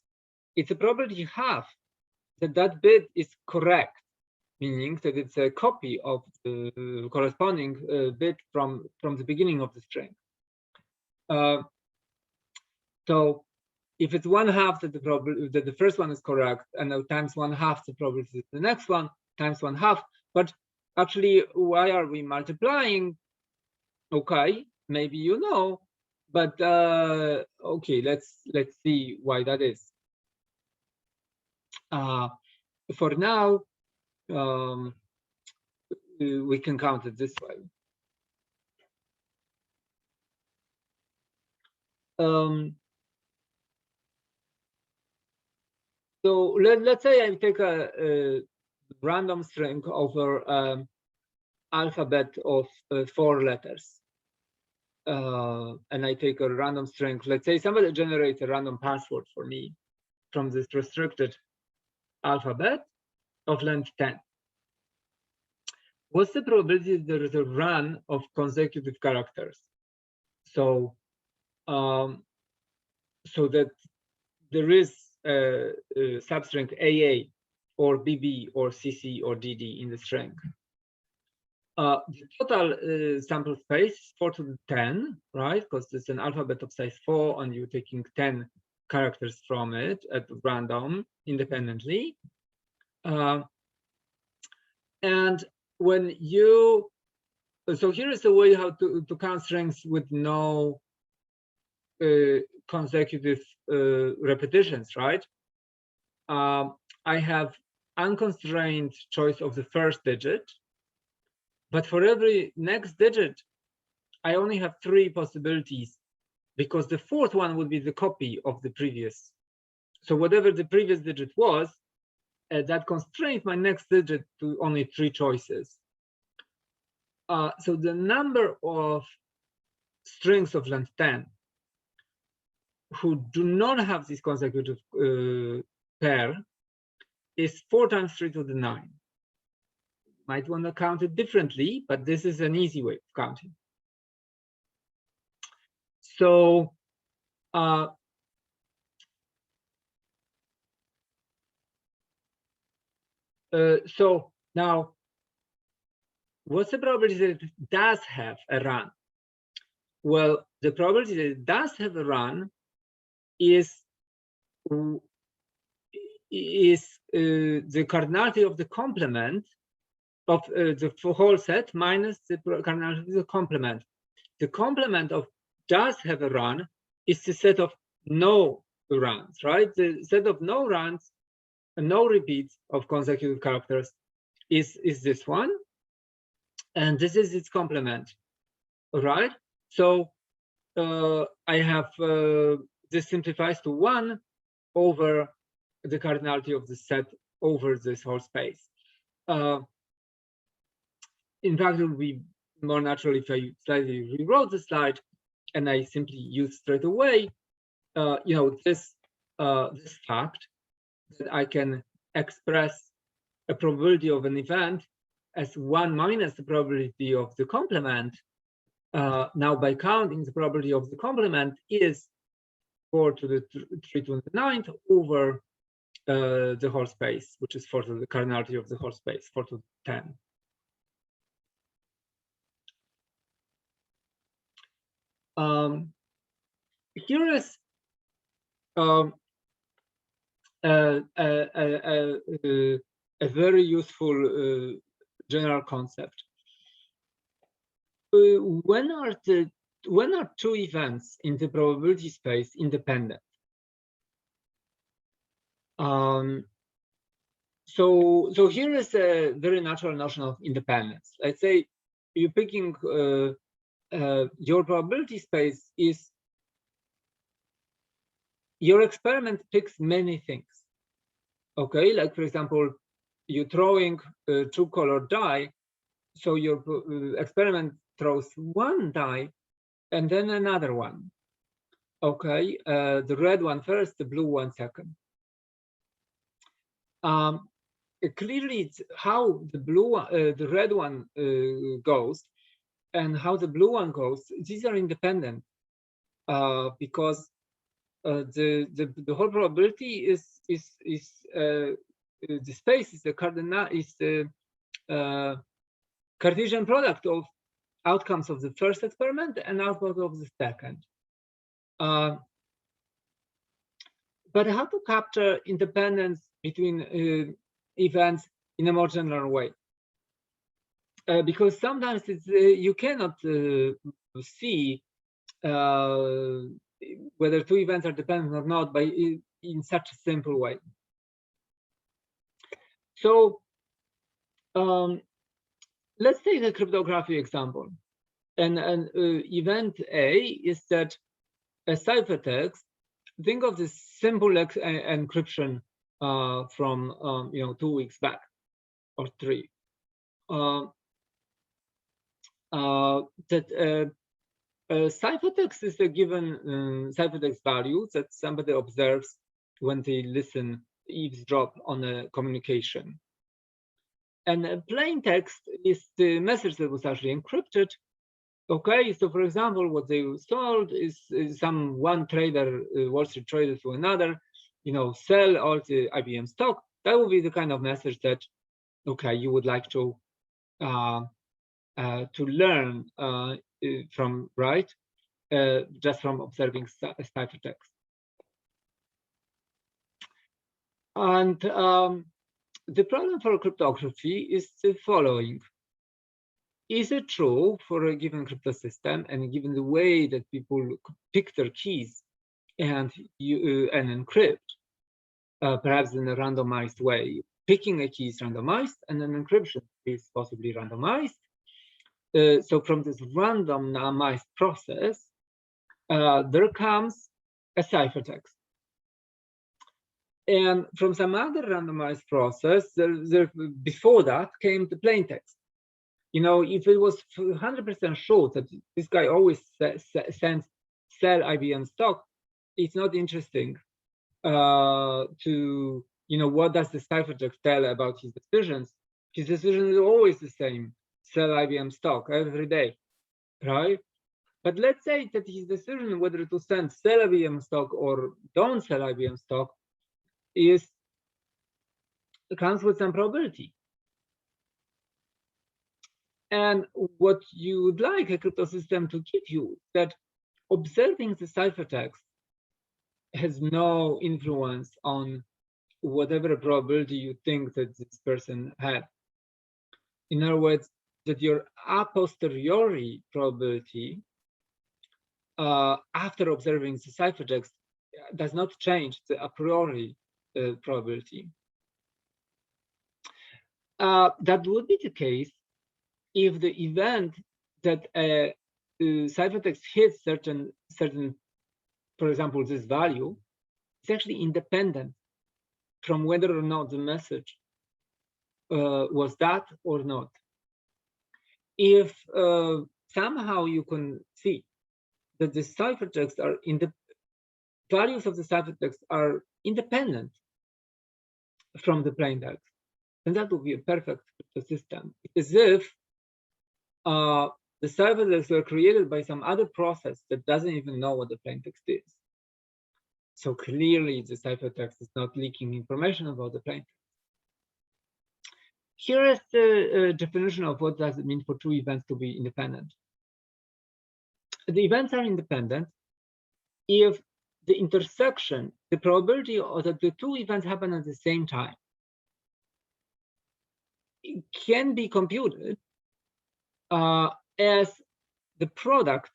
it's a probability half that bit is correct, meaning that it's a copy of the corresponding bit from the beginning of the string. So if it's 1/2 that the probability that the first one is correct, and now times 1/2 the probability is the next one times 1/2. But actually, why are we multiplying? Okay, maybe you know, but okay, let's see why that is. For now, we can count it this way. So let's say I take a random string over alphabet of 4 letters. And I take a random string. Let's say somebody generates a random password for me from this restricted alphabet of length 10. What's the probability there is a run of consecutive characters? So, so that there is a substring AA or BB or CC or DD in the string. The total sample space is 4 to the 10, right? Because it's an alphabet of size 4, and you're taking 10 characters from it at random independently. And when you, so here is a way how to count strings with no consecutive repetitions, right? I have unconstrained choice of the first digit, but for every next digit, I only have 3 possibilities, because the 4th one would be the copy of the previous. So whatever the previous digit was, that constrains my next digit to only 3 choices. So the number of strings of length 10 who do not have this consecutive pair is 4 times 3 to the 9. Might want to count it differently, but this is an easy way of counting. So so now, what's the probability that it does have a run? Well, the probability that it does have a run is the cardinality of the complement of the whole set minus the cardinality of the complement. The complement of does have a run is the set of no runs, right? The set of no runs and no repeats of consecutive characters is this one, and this is its complement. All right. So I have this simplifies to 1 over the cardinality of the set over this whole space. In fact, it would be more natural if I slightly rewrote the slide and I simply use straight away, you know, this fact that I can express a probability of an event as 1 minus the probability of the complement. Now, by counting, the probability of the complement is 4 to the 3 to the 9th over the whole space, which is 4 to the cardinality of the whole space, 4 to 10. Here is a very useful general concept. When are two events in the probability space independent? So here is a very natural notion of independence. Let's say you're picking your probability space is your experiment picks many things. Okay, like for example, you're throwing a two-colored die, so your experiment throws one die and then another one. Okay, the red one first, the blue one second. Clearly, it's how the red one goes and how the blue one goes. These are independent because the whole probability is the space is the Cartesian product of outcomes of the first experiment and output of the second. But how to capture independence between events in a more general way? Because sometimes it's, you cannot see whether two events are dependent or not in such a simple way. So let's take a cryptography example. And an event A is that a ciphertext. Think of this simple encryption from 2 weeks back or 3. That ciphertext is a given ciphertext value that somebody observes when they eavesdrop on a communication. And a plain text is the message that was actually encrypted. Okay, so for example, what they sold is one trader, Wall Street trader to another, sell all the IBM stock. That would be the kind of message that, okay, you would like to learn from, right? Just from observing ciphertext. And the problem for cryptography is the following. Is it true for a given crypto system, and given the way that people pick their keys and encrypt, perhaps in a randomized way? Picking a key is randomized, and an encryption is possibly randomized. So from this randomized process, there comes a ciphertext. And from some other randomized process, before that came the plain text. If it was 100% sure that this guy always sell IBM stock, it's not interesting to, what does the ciphertext tell about his decisions? His decision is always the same, sell IBM stock every day, right? But let's say that his decision whether to sell IBM stock or don't sell IBM stock comes with some probability. And what you would like a crypto system to give you, that observing the ciphertext has no influence on whatever probability you think that this person had. In other words, that your a posteriori probability after observing the ciphertext does not change the a priori probability. That would be the case if the event that a ciphertext hits certain, for example, this value, is actually independent from whether or not the message was that or not. If somehow you can see that the ciphertext values of the ciphertext are independent from the plain text. And that would be a perfect system. It's as if the ciphertext were created by some other process that doesn't even know what the plain text is. So clearly the ciphertext is not leaking information about the plain text. Here is the definition of what does it mean for two events to be independent. The events are independent if the intersection, the probability that the two events happen at the same time, it can be computed as the product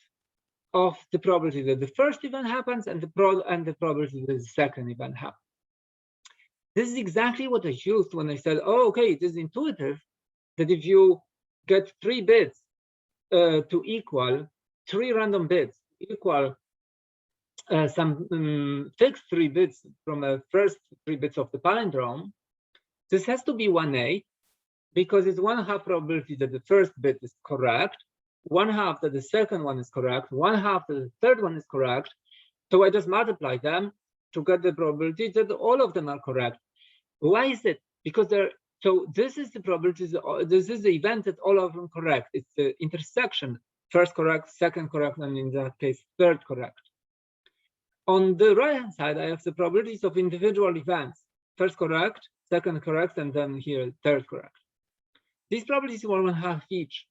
of the probability that the first event happens and the probability that the second event happens. This is exactly what I used when I said, oh, okay, it is intuitive that if you get 3 bits to equal 3 random bits equal some fixed 3 bits from the first 3 bits of the palindrome, this has to be 1/8 because it's 1/2 probability that the first bit is correct, 1/2 that the second one is correct, 1/2 that the third one is correct. So I just multiply them to get the probability that all of them are correct. Why is it? Because so this is the probability, this is the event that all of them correct. It's the intersection, first correct, second correct, and in that case, third correct. On the right-hand side, I have the probabilities of individual events, first correct, second correct, and then here, third correct. These probabilities are 1/2 each.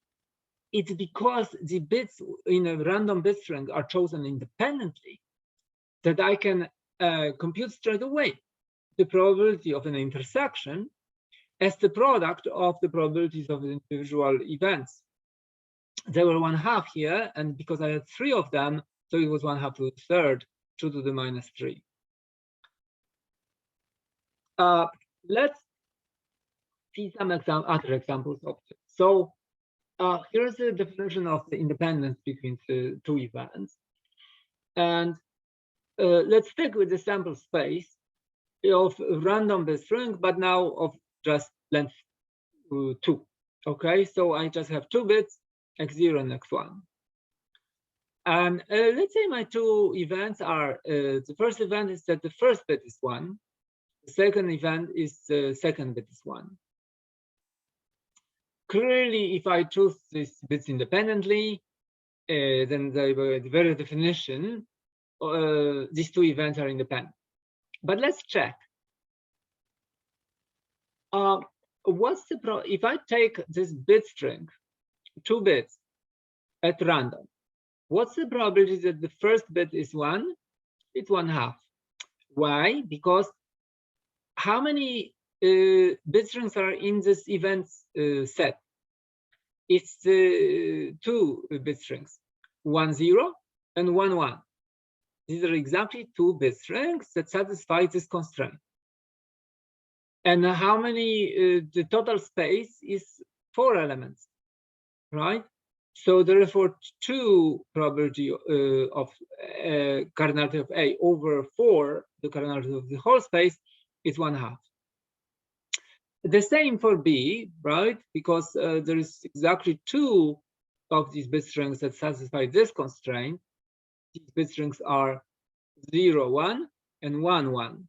It's because the bits in a random bit string are chosen independently that I can compute straight away the probability of an intersection as the product of the probabilities of the individual events. They were 1/2 here, and because I had 3 of them, so it was 1/2 to the third, 2 to the -3. Let's see some other examples of this. So here's the definition of the independence between the two events. And let's stick with the sample space of random bit string, but now of just length 2. Okay, so I just have 2 bits, x0 and x1. And let's say my 2 events are, the first event is that the first bit is 1. The second event is the second bit is 1. Clearly, if I choose these bits independently, then by the very definition, these 2 events are independent. But let's check. What's the if I take this bit string, 2 bits at random, what's the probability that the first bit is 1? It's 1/2. Why? Because how many bit strings are in this event set? It's 2 bit strings, 1 0 and 1 1. These are exactly 2 bit strings that satisfy this constraint. And how many, the total space is 4 elements, right? So therefore, 2 probability of cardinality of A over 4, the cardinality of the whole space, is 1/2. The same for B, right? Because there is exactly 2 of these bit strings that satisfy this constraint. These bit strings are 0 1 and 1 1.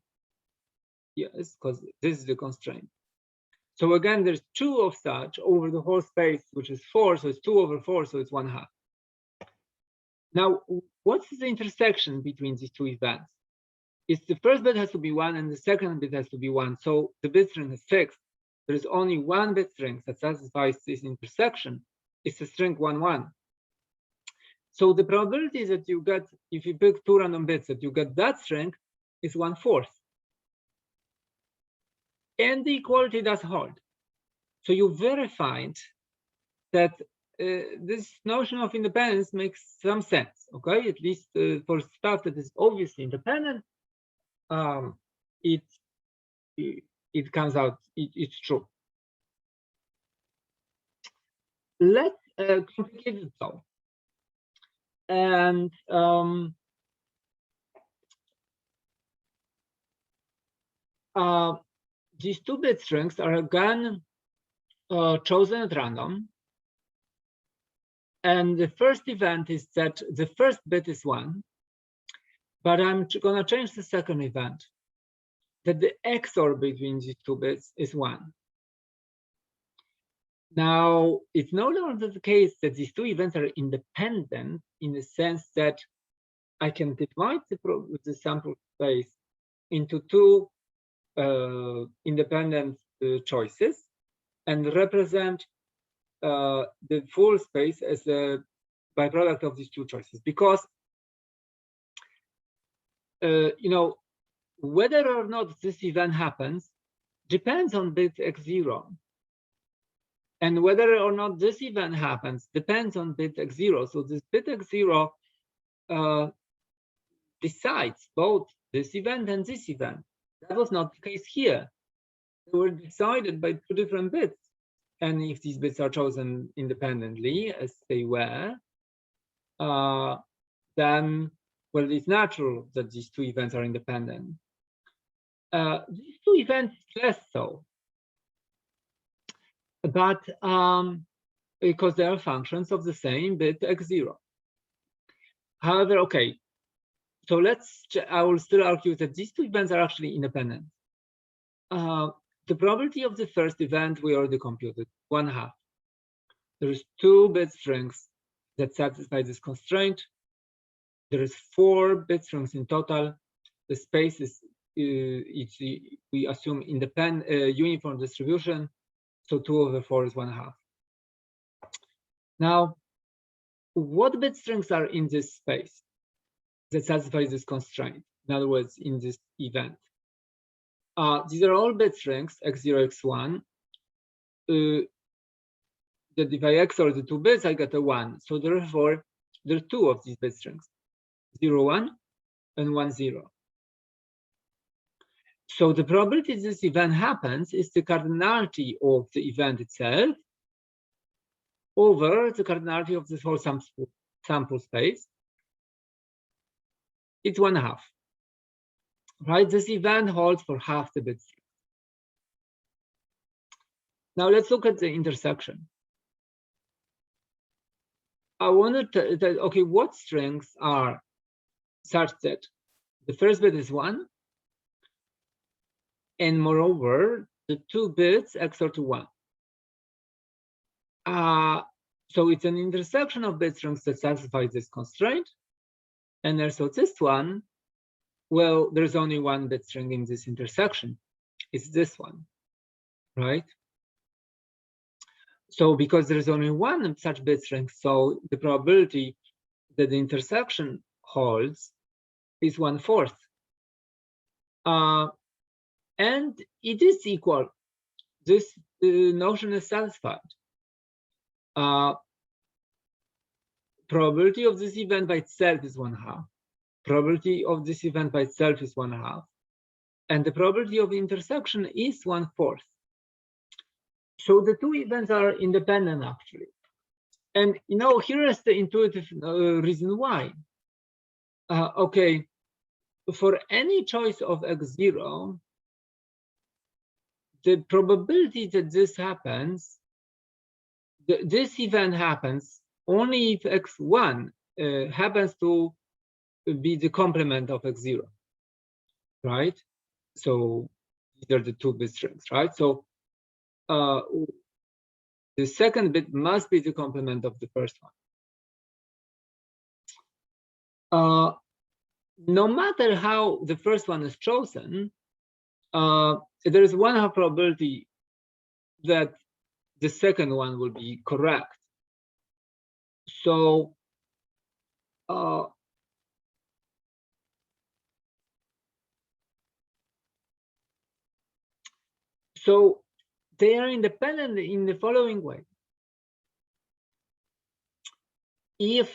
Yes, because this is the constraint. So again, there's 2 of such over the whole space, which is 4. So it's 2 over 4, so it's 1/2. Now, what's the intersection between these 2 events? It's the first bit has to be 1 and the second bit has to be 1. So the bit string is fixed. There is only 1 bit string that satisfies this intersection. It's the string 1 1. So the probability that you get, if you pick 2 random bits, that you get that string is 1/4. And the equality does hold. So you verified that this notion of independence makes some sense, okay? At least for stuff that is obviously independent, it comes out, it's true. Let's complicate it though. And these 2 bit strings are again chosen at random. And the first event is that the first bit is 1, but I'm going to change the second event. that the XOR between these two bits is 1. Now, it's no longer the case that these two events are independent in the sense that I can divide the sample space into two independent choices and represent the full space as a byproduct of these two choices, because you know, whether or not this event happens depends on bit x0, and whether or not this event happens depends on bit x0. So this bit x0 decides both this event and this event. That was not the case here. They were decided by two different bits. And if these bits are chosen independently, as they were, then, well, it's natural that these two events are independent. These two events less so, but because they are functions of the same bit x0. However, okay, so I will still argue that these two events are actually independent. The probability of the first event we already computed, 1/2. There's 2 bit strings that satisfy this constraint. There is 4 bit strings in total. The space is we assume independent uniform distribution, so 2/4 is 1/2. Now, what bit strings are in this space that satisfy this constraint? In other words, in this event, these are all bit strings x0, x1. That if I XOR the 2 bits, I get a 1. So therefore, there are 2 of these bit strings, 0, 1, and 1, 0. So the probability this event happens is the cardinality of the event itself over the cardinality of this whole sample space. It's 1/2. Right? This event holds for half the bit string. Now let's look at the intersection. I wanted to tell, okay, what strings are such that the first bit is 1, and moreover, the 2 bits XOR to 1. So it's an intersection of bit strings that satisfy this constraint. And also this one, well, there's only 1 bit string in this intersection. It's this one, right? So because there's only 1 such bit string, so the probability that the intersection holds is 1/4. And it is equal. This notion is satisfied. Probability of this event by itself is 1/2. Probability of this event by itself is 1/2. And the probability of intersection is 1/4. So the 2 events are independent, actually. And you know, here is the intuitive reason why. Okay, for any choice of x0, the probability that this happens, this event happens only if x1 happens to be the complement of x0, right? So these are the 2 bit strings, right? So the second bit must be the complement of the first one. No matter how the first one is chosen, there is 1/2 probability that the second one will be correct. So so they are independent in the following way. If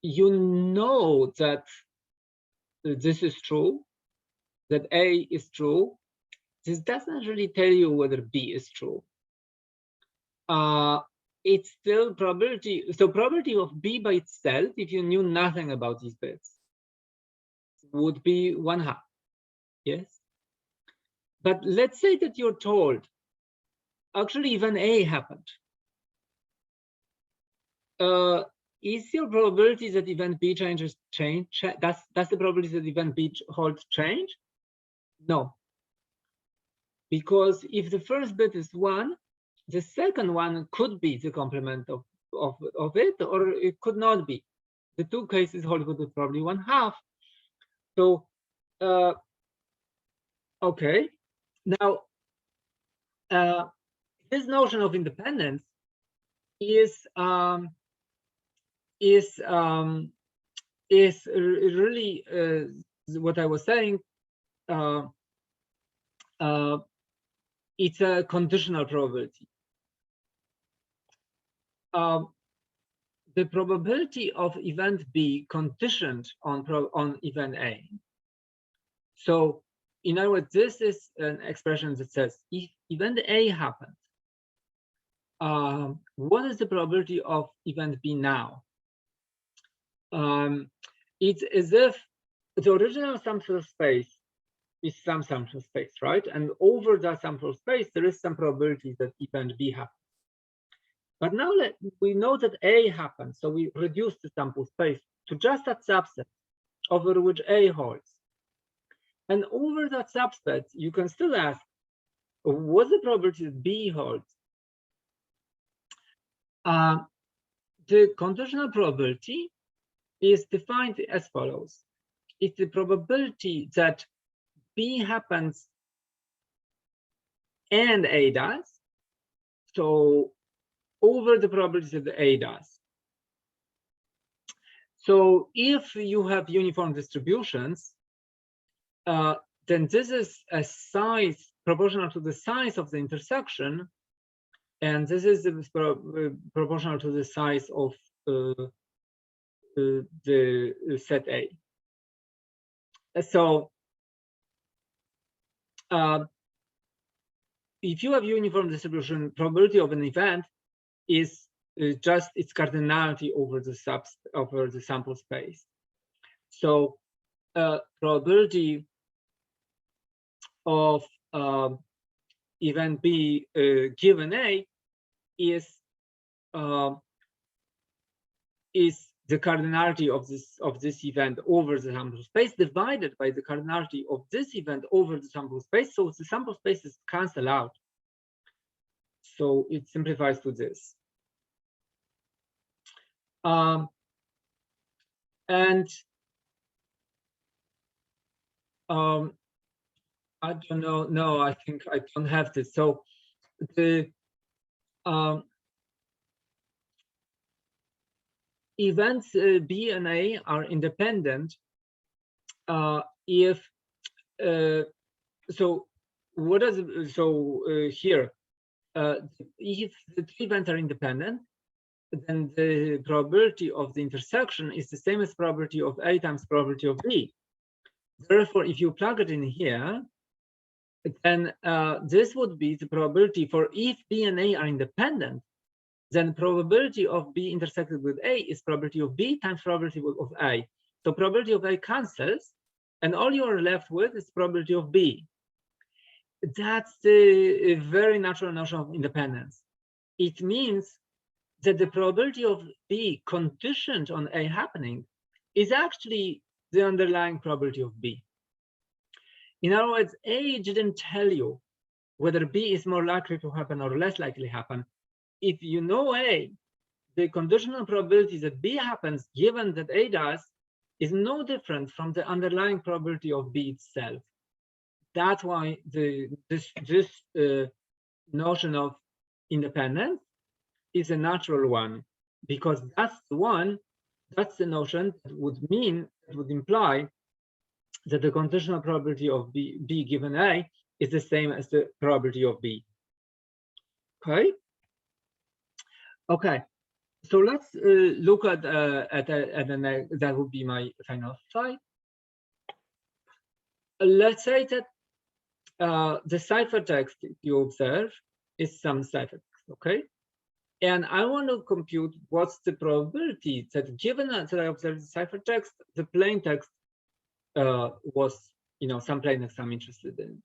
you know that this is true, that A is true, this doesn't really tell you whether B is true. It's still probability. So probability of B by itself, if you knew nothing about these bits, would be 1/2. Yes. But let's say that you're told, actually, even A happened. Is your probability that event B change? That's the probability that event B holds change? No, because if the first bit is 1, the second one could be the complement of it, or it could not be. The two cases hold good with probably 1/2. So, okay. Now, this notion of independence is really what I was saying. It's a conditional probability. The probability of event B conditioned on event A. So, in other words, this is an expression that says if event A happens, what is the probability of event B now? It's as if the original sample space is some sample space, right? And over that sample space, there is some probability that event B happens. But now we know that A happens, so we reduce the sample space to just that subset over which A holds. And over that subset, you can still ask, what's the probability that B holds? The conditional probability is defined as follows. It's the probability that B happens and A does, so over the probability that A does. So if you have uniform distributions, then this is a size proportional to the size of the intersection, and this is proportional to the size of the set A. So if you have uniform distribution, probability of an event is just its cardinality over the sample space. So probability of event B given A is the cardinality of this event over the sample space divided by the cardinality of this event over the sample space. So the sample spaces cancel out. So it simplifies to this. I don't know. No, I think I don't have this. So the events B and A are independent if so. What does here? If the two events are independent, then the probability of the intersection is the same as probability of A times probability of B. Therefore, if you plug it in here, then this would be the probability for if B and A are independent, then probability of B intersected with A is probability of B times probability of A. So probability of A cancels, and all you are left with is probability of B. That's the very natural notion of independence. It means that the probability of B conditioned on A happening is actually the underlying probability of B. In other words, A didn't tell you whether B is more likely to happen or less likely to happen. If you know A, the conditional probability that B happens given that A does is no different from the underlying probability of B itself. That's why this notion of independence is a natural one, because that's the notion that would imply that the conditional probability of B given A is the same as the probability of B. Okay. So let's look at that would be my final slide. Let's say that the ciphertext you observe is some ciphertext, okay? And I want to compute what's the probability that given that I observed the ciphertext, the plain text was, some plain text I'm interested in.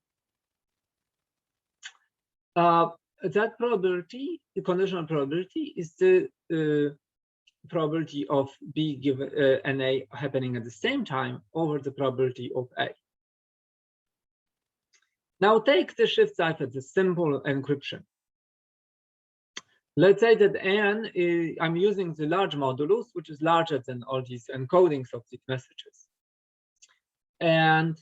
That probability, the conditional probability, is the probability of B given and A happening at the same time over the probability of A. Now take the shift cipher, the simple encryption. Let's say that n is, I'm using the large modulus, which is larger than all these encodings of these messages. And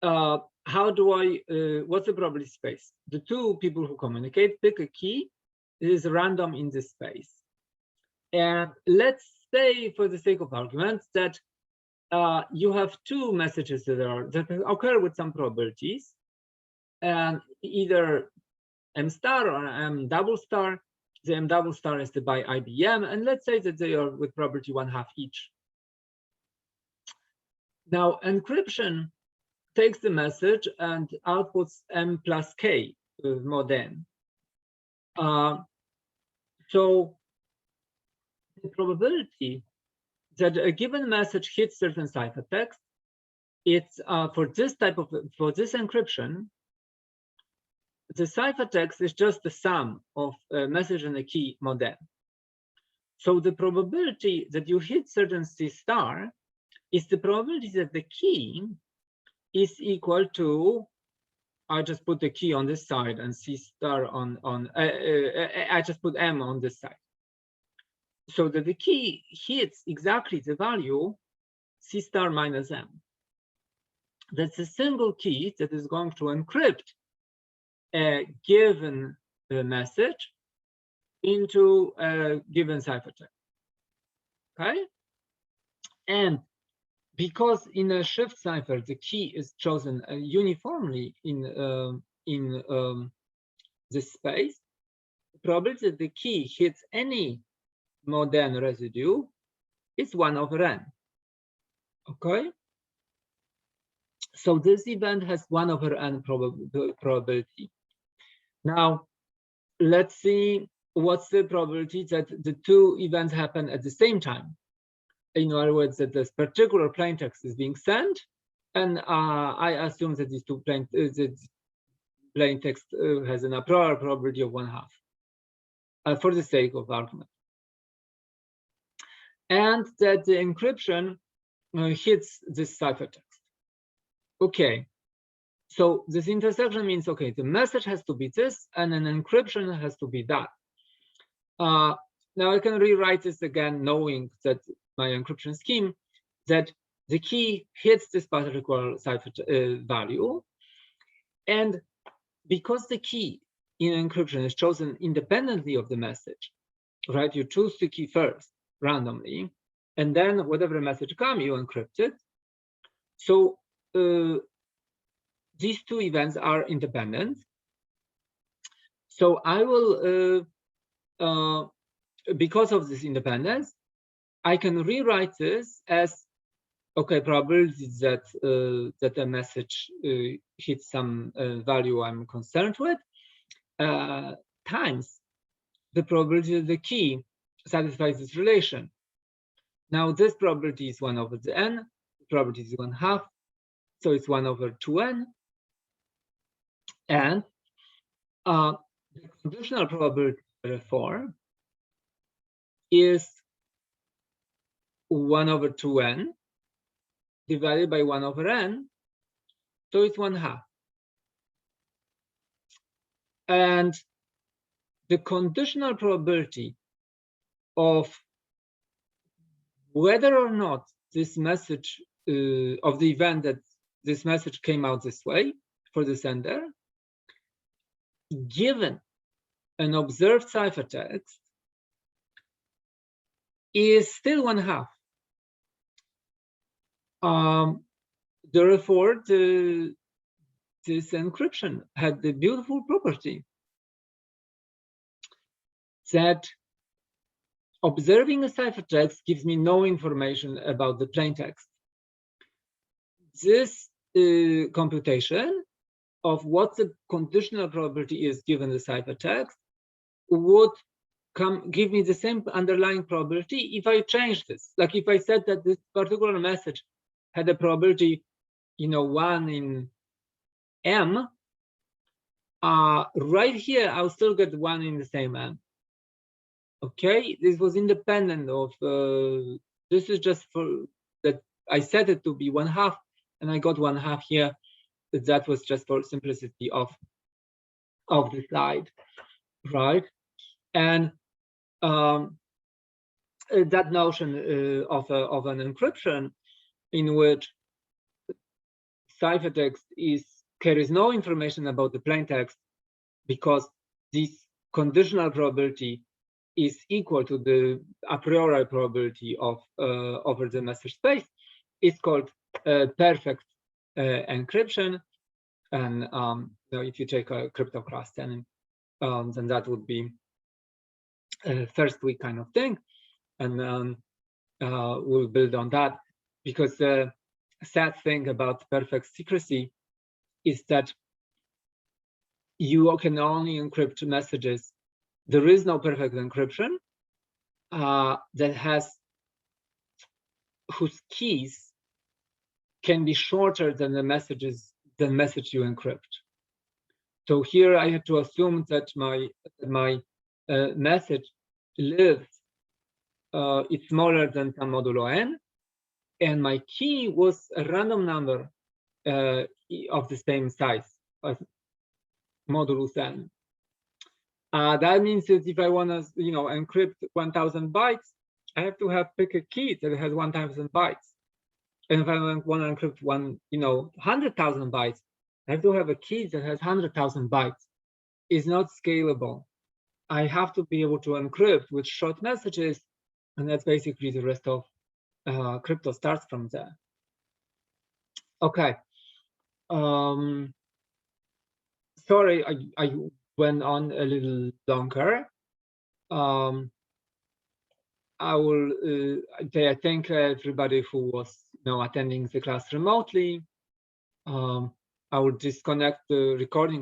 how do I, what's the probability space? The two people who communicate pick a key. It is random in this space. And let's say, for the sake of argument, that you have two messages that occur with some probabilities, and either M star or M double star. The M double star is by IBM, and let's say that they are with probability 1/2 each. Now, encryption takes the message and outputs M plus K mod n. So the probability that a given message hits certain ciphertext, it's for this encryption, the ciphertext is just the sum of a message and a key mod n. So the probability that you hit certain C star is the probability that the key is equal to, I just put the key on this side and C star I just put M on this side. So that the key hits exactly the value C star minus M. That's a single key that is going to encrypt a given message into a given ciphertext. Okay? And because in a shift cipher, the key is chosen uniformly in this space, the probability that the key hits any mod n residue is 1/n. Okay? So this event has 1/n probability. Now, let's see what's the probability that the two events happen at the same time. In other words, that this particular plaintext is being sent, and I assume that these two plaintext has an a priori probability of 1/2 for the sake of argument, and that the encryption hits this ciphertext. Okay, so this intersection means, okay, the message has to be this, and an encryption has to be that. Now I can rewrite this again, knowing that my encryption scheme, that the key hits this particular cipher value, and because the key in encryption is chosen independently of the message, right? You choose the key first randomly, and then whatever message comes, you encrypt it. So these two events are independent. So I will, because of this independence, I can rewrite this as, okay, probability that that a message hits some value I'm concerned with, times the probability that the key satisfies this relation. Now this probability is 1/n, the probability is 1/2, so it's 1/2n, and the conditional probability therefore is 1/2n divided by 1/n, so it's 1/2. And the conditional probability of whether or not this message of the event that this message came out this way for the sender, given an observed ciphertext, is still 1/2. Therefore, this encryption had the beautiful property that observing a ciphertext gives me no information about the plaintext. This computation of what the conditional probability is given the ciphertext would give me the same underlying probability if I change this. Like if I said that this particular message had a probability, 1 in m, right here I'll still get 1 in the same m. Okay, this was independent of, this is just for that I set it to be 1/2, and I got 1/2 here. that was just for simplicity of the slide, right? And that notion of an encryption in which ciphertext carries no information about the plaintext, because this conditional probability is equal to the a priori probability of over the message space, is called perfect encryption. And if you take a crypto class 10, then that would be a first week kind of thing, and we'll build on that, because the sad thing about perfect secrecy is that you can only encrypt messages. There is no perfect encryption whose keys can be shorter than the message you encrypt. So here I have to assume that my message lives is smaller than some modulo n, and my key was a random number of the same size as modulus n. That means that if I want to, encrypt 1,000 bytes, I have to pick a key that has 1,000 bytes. And if I want to encrypt 100,000 bytes, I have to have a key that has 100,000 bytes. It's not scalable. I have to be able to encrypt with short messages, and that's basically the rest of crypto starts from there. Okay. Sorry, I went on a little longer. I will. I thank everybody who was attending the class remotely. I will disconnect the recording.